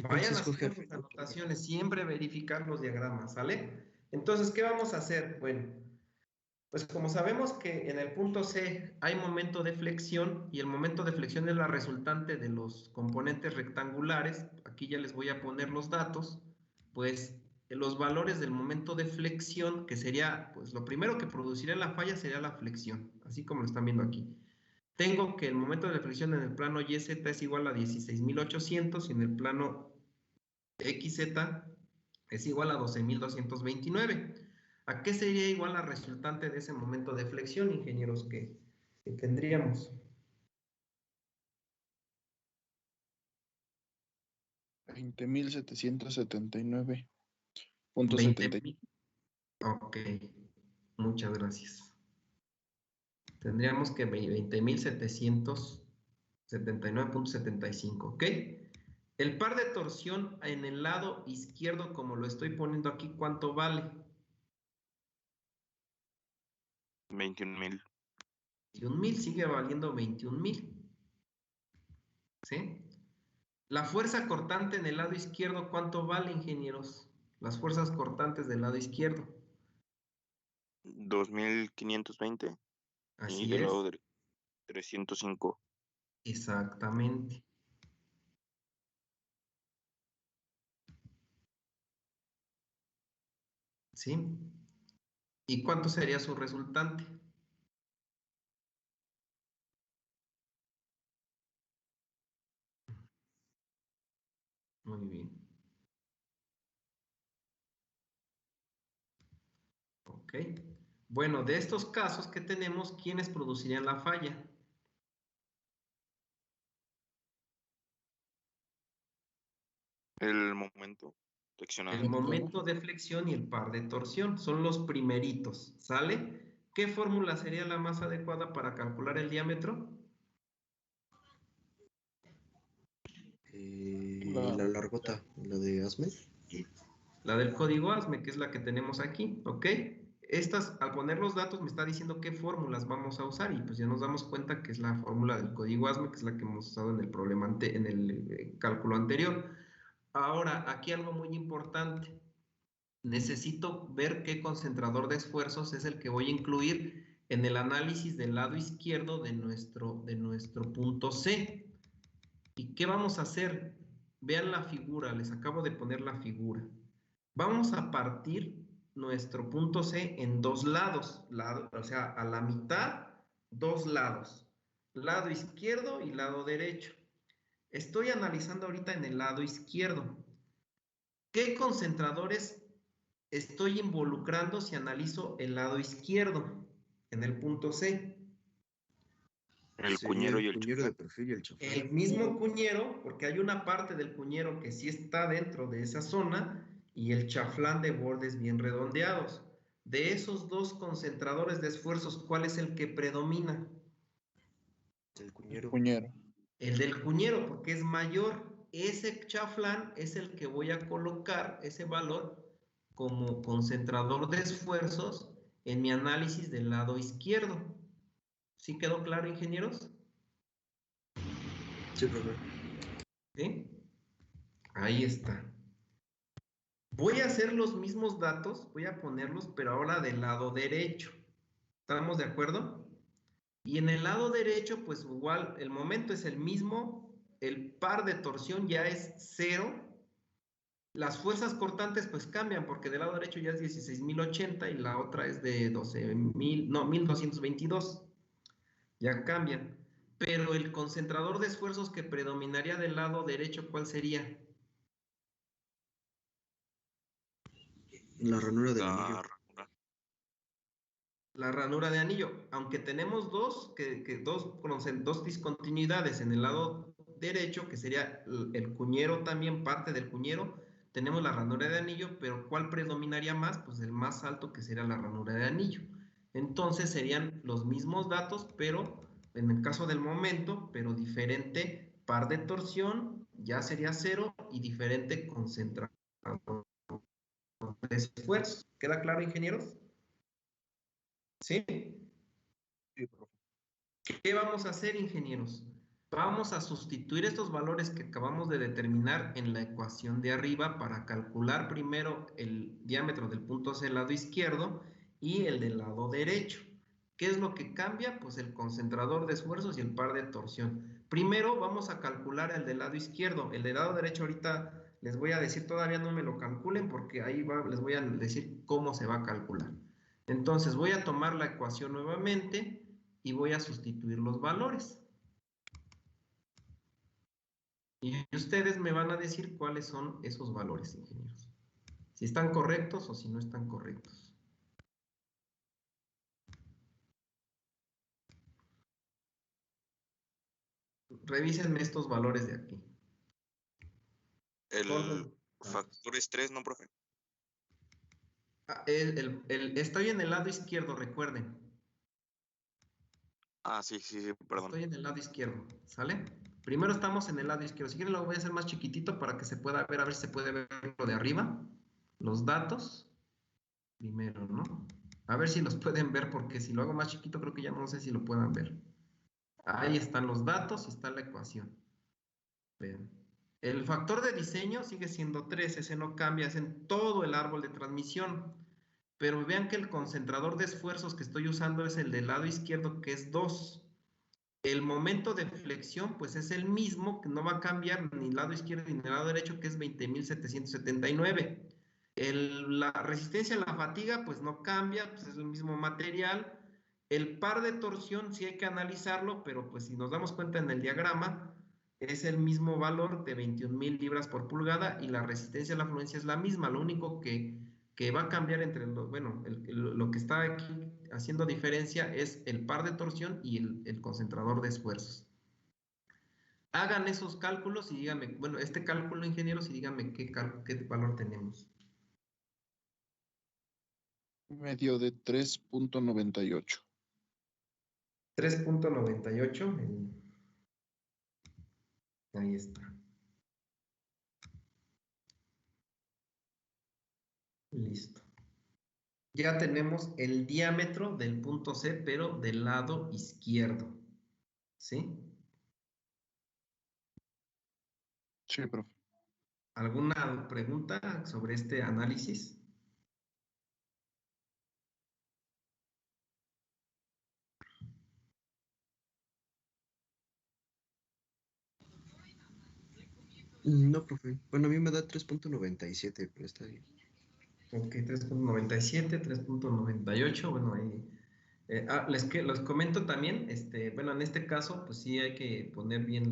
Vayan haciendo sus anotaciones, siempre verificar los diagramas, ¿sale? Entonces, ¿qué vamos a hacer? Bueno, pues como sabemos que en el punto C hay momento de flexión y el momento de flexión es la resultante de los componentes rectangulares, aquí ya les voy a poner los datos, pues los valores del momento de flexión, que sería, pues lo primero que produciría la falla sería la flexión, así como lo están viendo aquí. Tengo que el momento de flexión en el plano YZ es igual a 16,800 y en el plano XZ es igual a 12,229. ¿A qué sería igual la resultante de ese momento de flexión, ingenieros, que tendríamos? 20,779.70. Ok, muchas gracias. Tendríamos que 20,779.75, ¿ok? El par de torsión en el lado izquierdo, como lo estoy poniendo aquí, ¿cuánto vale? 21,000. 21,000, sigue valiendo 21,000. ¿Sí? La fuerza cortante en el lado izquierdo, ¿cuánto vale, ingenieros? Las fuerzas cortantes del lado izquierdo. 2,520. Así Y del es. lado derecho, 305. Exactamente. ¿Sí? ¿Y cuánto sería su resultante? Muy bien. Ok. Bueno, de estos casos que tenemos, ¿quiénes producirían la falla? El momento flexionado. El momento de flexión y el par de torsión son los primeritos, ¿sale? ¿Qué fórmula sería la más adecuada para calcular el diámetro? La largota, la de ASME. La del código ASME, que es la que tenemos aquí, ¿ok? Estas, al poner los datos, me está diciendo qué fórmulas vamos a usar y pues ya nos damos cuenta que es la fórmula del código ASME, que es la que hemos usado en el problema en el cálculo anterior. Ahora, aquí algo muy importante. Necesito ver qué concentrador de esfuerzos es el que voy a incluir en el análisis del lado izquierdo de nuestro punto C. ¿Y qué vamos a hacer? Vean la figura, les acabo de poner la figura. Vamos a partir nuestro punto C en dos lados, o sea, a la mitad, dos lados, lado izquierdo y lado derecho. Estoy analizando ahorita en el lado izquierdo. ¿Qué concentradores estoy involucrando si analizo el lado izquierdo en el punto C? El Sería cuñero y el el cuñero de chaflán. perfil y el chaflán. El mismo cuñero, porque hay una parte del cuñero que sí está dentro de esa zona, y el chaflán de bordes bien redondeados. De esos dos concentradores de esfuerzos, ¿cuál es el que predomina? El cuñero. Puñero. El del cuñero, porque es mayor. Ese chaflán es el que voy a colocar, ese valor, como concentrador de esfuerzos en mi análisis del lado izquierdo. ¿Sí quedó claro, ingenieros? Sí, profe. ¿Sí? Ahí está. Voy a hacer los mismos datos, voy a ponerlos, pero ahora del lado derecho. ¿Estamos de acuerdo? Y en el lado derecho, pues igual, el momento es el mismo, el par de torsión ya es 0. Las fuerzas cortantes pues cambian, porque del lado derecho ya es 16.080 y la otra es de 12.000, no, 1.222. Ya cambian. Pero el concentrador de esfuerzos que predominaría del lado derecho, ¿cuál sería? La ranura del La anillo. ranura. La ranura de anillo, aunque tenemos dos discontinuidades en el lado derecho, que sería el cuñero también, parte del cuñero, tenemos la ranura de anillo, pero ¿cuál predominaría más? Pues el más alto, que sería la ranura de anillo. Entonces serían los mismos datos, pero en el caso del momento, pero diferente par de torsión, ya sería 0, y diferente concentrador de esfuerzo. ¿Queda claro, ingenieros? ¿Sí? Sí, profe. ¿Qué vamos a hacer, ingenieros? Vamos a sustituir estos valores que acabamos de determinar en la ecuación de arriba para calcular primero el diámetro del punto C del lado izquierdo y el del lado derecho. ¿Qué es lo que cambia? Pues el concentrador de esfuerzos y el par de torsión. Primero vamos a calcular el del lado izquierdo. El del lado derecho ahorita les voy a decir, todavía no me lo calculen porque ahí les voy a decir cómo se va a calcular. Entonces voy a tomar la ecuación nuevamente y voy a sustituir los valores. Y ustedes me van a decir cuáles son esos valores, ingenieros. Si están correctos o si no están correctos. Revísenme estos valores de aquí. El factor es 3, ¿no, profe? Estoy en el lado izquierdo, recuerden. Ah, sí, perdón. Estoy en el lado izquierdo, ¿sale? Primero estamos en el lado izquierdo. Si quieren lo voy a hacer más chiquitito para que se pueda ver, a ver si se puede ver lo de arriba. Los datos. Primero, ¿no? A ver si los pueden ver, porque si lo hago más chiquito creo que ya no sé si lo puedan ver. Ahí están los datos y está la ecuación. Vean. El factor de diseño sigue siendo 3, ese no cambia, es en todo el árbol de transmisión. Pero vean que el concentrador de esfuerzos que estoy usando es el del lado izquierdo, que es 2. El momento de flexión, pues es el mismo, que no va a cambiar ni el lado izquierdo ni el lado derecho, que es 20.779. La resistencia a la fatiga, pues no cambia, pues es el mismo material. El par de torsión sí hay que analizarlo, pero pues si nos damos cuenta en el diagrama, es el mismo valor de 21.000 libras por pulgada y la resistencia a la fluencia es la misma. Lo único que va a cambiar entre lo que está aquí haciendo diferencia es el par de torsión y el concentrador de esfuerzos. Hagan esos cálculos y díganme, bueno, este cálculo, ingenieros, y díganme qué valor tenemos. Me dio de 3.98. 3.98. Ahí está. Listo. Ya tenemos el diámetro del punto C, pero del lado izquierdo. ¿Sí? Sí, profe. ¿Alguna pregunta sobre este análisis? No, profe. Bueno, a mí me da 3.97, pero está bien. Ok, 3.97, 3.98, bueno, ahí. Les comento también, bueno, en este caso, pues sí hay que poner bien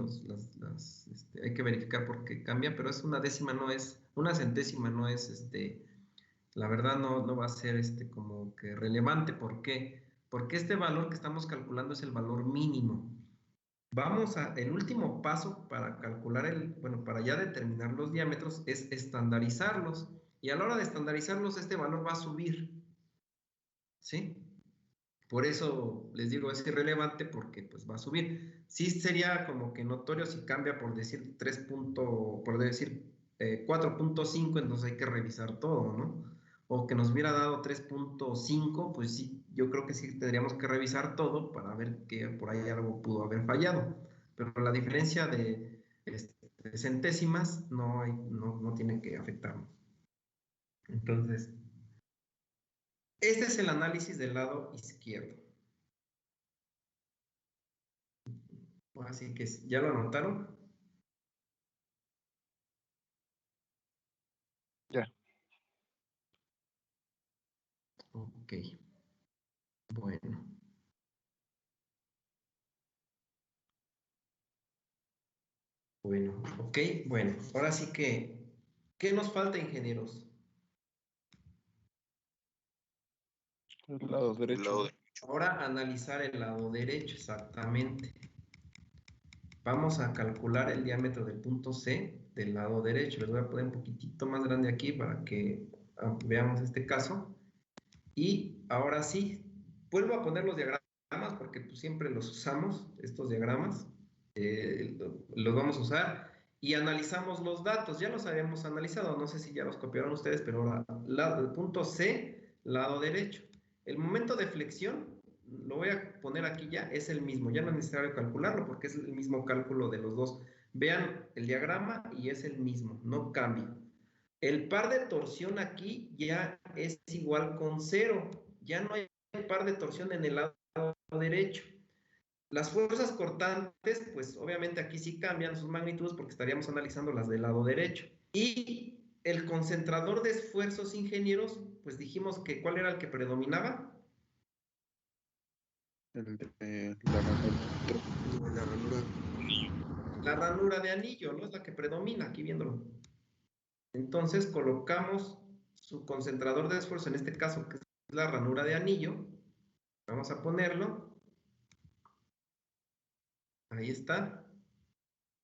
hay que verificar por qué cambia, pero es una décima, no es, una centésima no es, la verdad no va a ser, como que relevante. ¿Por qué? Porque este valor que estamos calculando es el valor mínimo. El último paso para calcular bueno, para ya determinar los diámetros es estandarizarlos. Y a la hora de estandarizarlos, este valor va a subir, ¿sí? Por eso les digo, es irrelevante porque pues va a subir. Sí sería como que notorio si cambia por decir 4.5, entonces hay que revisar todo, ¿no? O que nos hubiera dado 3.5, pues sí, yo creo que sí tendríamos que revisar todo para ver que por ahí algo pudo haber fallado. Pero la diferencia de centésimas no tiene que afectarnos. Entonces, este es el análisis del lado izquierdo. Así que, ¿ya lo anotaron? Ya. Ok. Bueno. Bueno, ok. Bueno, ahora sí que, ¿qué nos falta, ingenieros? El lado derecho. Ahora analizar el lado derecho, exactamente. Vamos a calcular el diámetro del punto C del lado derecho. Les voy a poner un poquitito más grande aquí para que veamos este caso. Y ahora sí, vuelvo a poner los diagramas porque pues, siempre los usamos, estos diagramas. Los vamos a usar y analizamos los datos. Ya los habíamos analizado, no sé si ya los copiaron ustedes, pero ahora, el punto C, lado derecho. El momento de flexión, lo voy a poner aquí ya, es el mismo. Ya no es necesario calcularlo porque es el mismo cálculo de los dos. Vean el diagrama y es el mismo, no cambia. El par de torsión aquí ya es igual con 0. Ya no hay par de torsión en el lado derecho. Las fuerzas cortantes, pues obviamente aquí sí cambian sus magnitudes porque estaríamos analizando las del lado derecho. Y el concentrador de esfuerzos, ingenieros, pues dijimos que ¿cuál era el que predominaba? El de la ranura. La ranura de anillo, ¿no? Es la que predomina, aquí viéndolo. Entonces colocamos su concentrador de esfuerzo, en este caso que es la ranura de anillo. Vamos a ponerlo. Ahí está.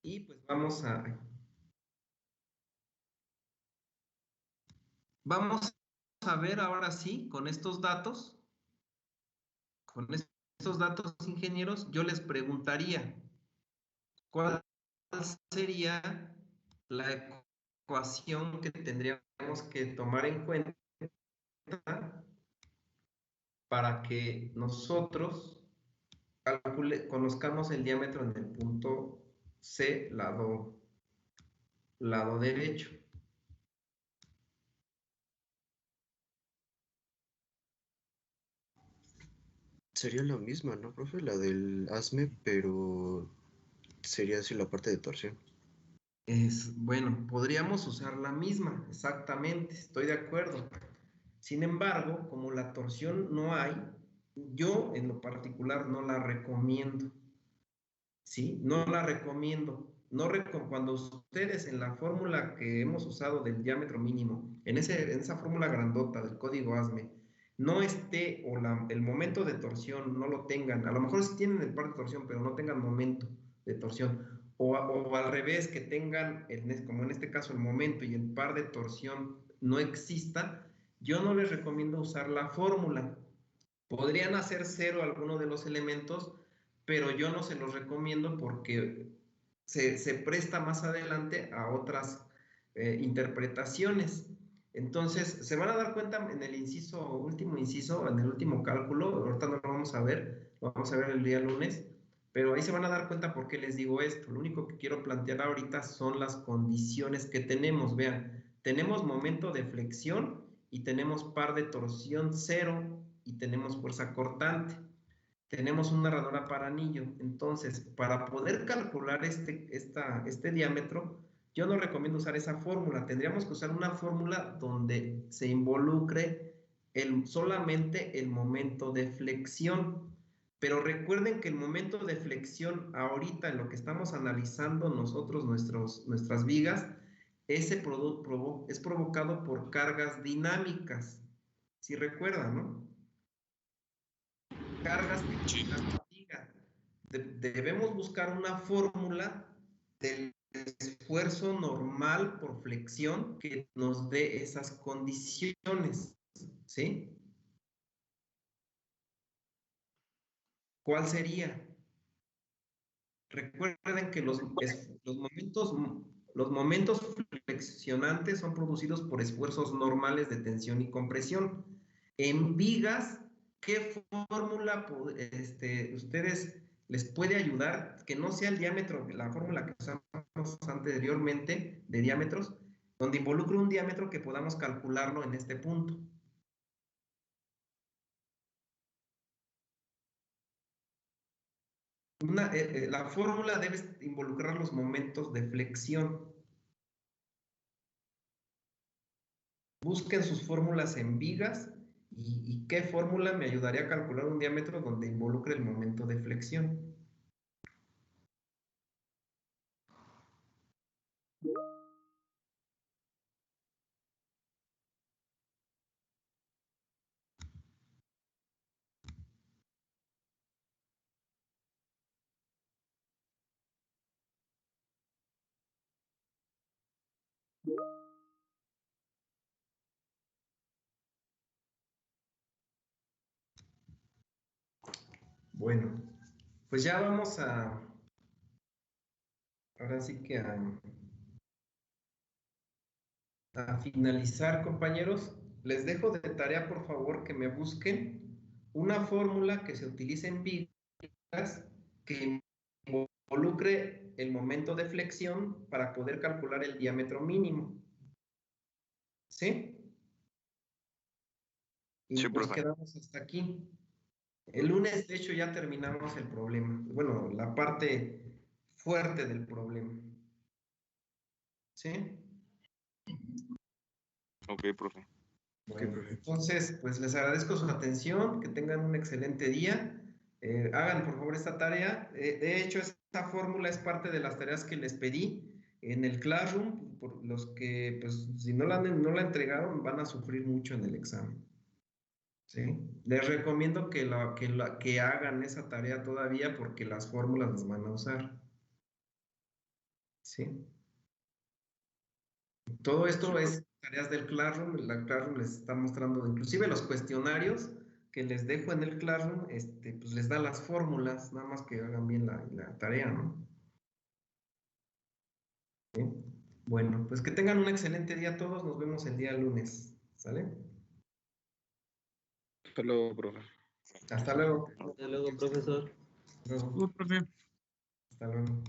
Y pues vamos a ver ahora sí, con estos datos, ingenieros, yo les preguntaría, ¿cuál sería la ecuación que tendríamos que tomar en cuenta para que nosotros conozcamos el diámetro en el punto C, lado derecho? Sería la misma, ¿no, profe? La del ASME, pero sería así la parte de torsión. Bueno, podríamos usar la misma, exactamente, estoy de acuerdo. Sin embargo, como la torsión no hay, yo en lo particular no la recomiendo. ¿Sí? No la recomiendo. Cuando ustedes en la fórmula que hemos usado del diámetro mínimo, en esa fórmula grandota del código ASME, no esté o el momento de torsión no lo tengan, a lo mejor sí tienen el par de torsión, pero no tengan momento de torsión, o al revés, que tengan, como en este caso, el momento y el par de torsión no exista, yo no les recomiendo usar la fórmula. Podrían hacer 0 alguno de los elementos, pero yo no se los recomiendo porque se presta más adelante a otras interpretaciones. Entonces, se van a dar cuenta en el último inciso, en el último cálculo, ahorita no lo vamos a ver, lo vamos a ver el día lunes, Pero ahí se van a dar cuenta por qué les digo esto. Lo único que quiero plantear ahorita son las condiciones que tenemos. Vean, tenemos momento de flexión y tenemos par de torsión 0 y tenemos fuerza cortante. Tenemos una ranura para anillo. Entonces, para poder calcular este diámetro, yo no recomiendo usar esa fórmula. Tendríamos que usar una fórmula donde se involucre solamente el momento de flexión. Pero recuerden que el momento de flexión ahorita en lo que estamos analizando nosotros, nuestras vigas, es provocado por cargas dinámicas. Si recuerdan, ¿no? Cargas que generan fatiga. Debemos buscar una fórmula del esfuerzo normal por flexión que nos dé esas condiciones, ¿sí? ¿Cuál sería? Recuerden que los momentos flexionantes son producidos por esfuerzos normales de tensión y compresión. En vigas, ¿qué fórmula ustedes les puede ayudar? Que no sea el diámetro, la fórmula que usamos anteriormente de diámetros, donde involucre un diámetro que podamos calcularlo en este punto. La fórmula debe involucrar los momentos de flexión. Busquen sus fórmulas en vigas y qué fórmula me ayudaría a calcular un diámetro donde involucre el momento de flexión. Bueno, pues ya vamos ahora sí que a finalizar, compañeros. Les dejo de tarea, por favor, que me busquen una fórmula que se utilice en vigas que involucre el momento de flexión para poder calcular el diámetro mínimo. ¿Sí? Y Sí, nos profe. quedamos hasta aquí. El lunes, de hecho, ya terminamos el problema. Bueno, la parte fuerte del problema. ¿Sí? Ok, profe. Bueno, entonces, pues les agradezco su atención, que tengan un excelente día. Hagan, por favor, esta tarea. De hecho, esta fórmula es parte de las tareas que les pedí en el Classroom, por los que, pues, si no la entregaron, van a sufrir mucho en el examen. ¿Sí? Les recomiendo que hagan esa tarea todavía porque las fórmulas las van a usar. ¿Sí? Todo esto es tareas del Classroom. La Classroom les está mostrando, inclusive los cuestionarios que les dejo en el Classroom, pues les da las fórmulas, nada más que hagan bien la tarea, ¿no? ¿Sí? Bueno, pues que tengan un excelente día todos. Nos vemos el día lunes. ¿Sale? Hasta luego, profe. Hasta luego. Hasta luego, profesor. Hasta luego. Profe. Hasta luego.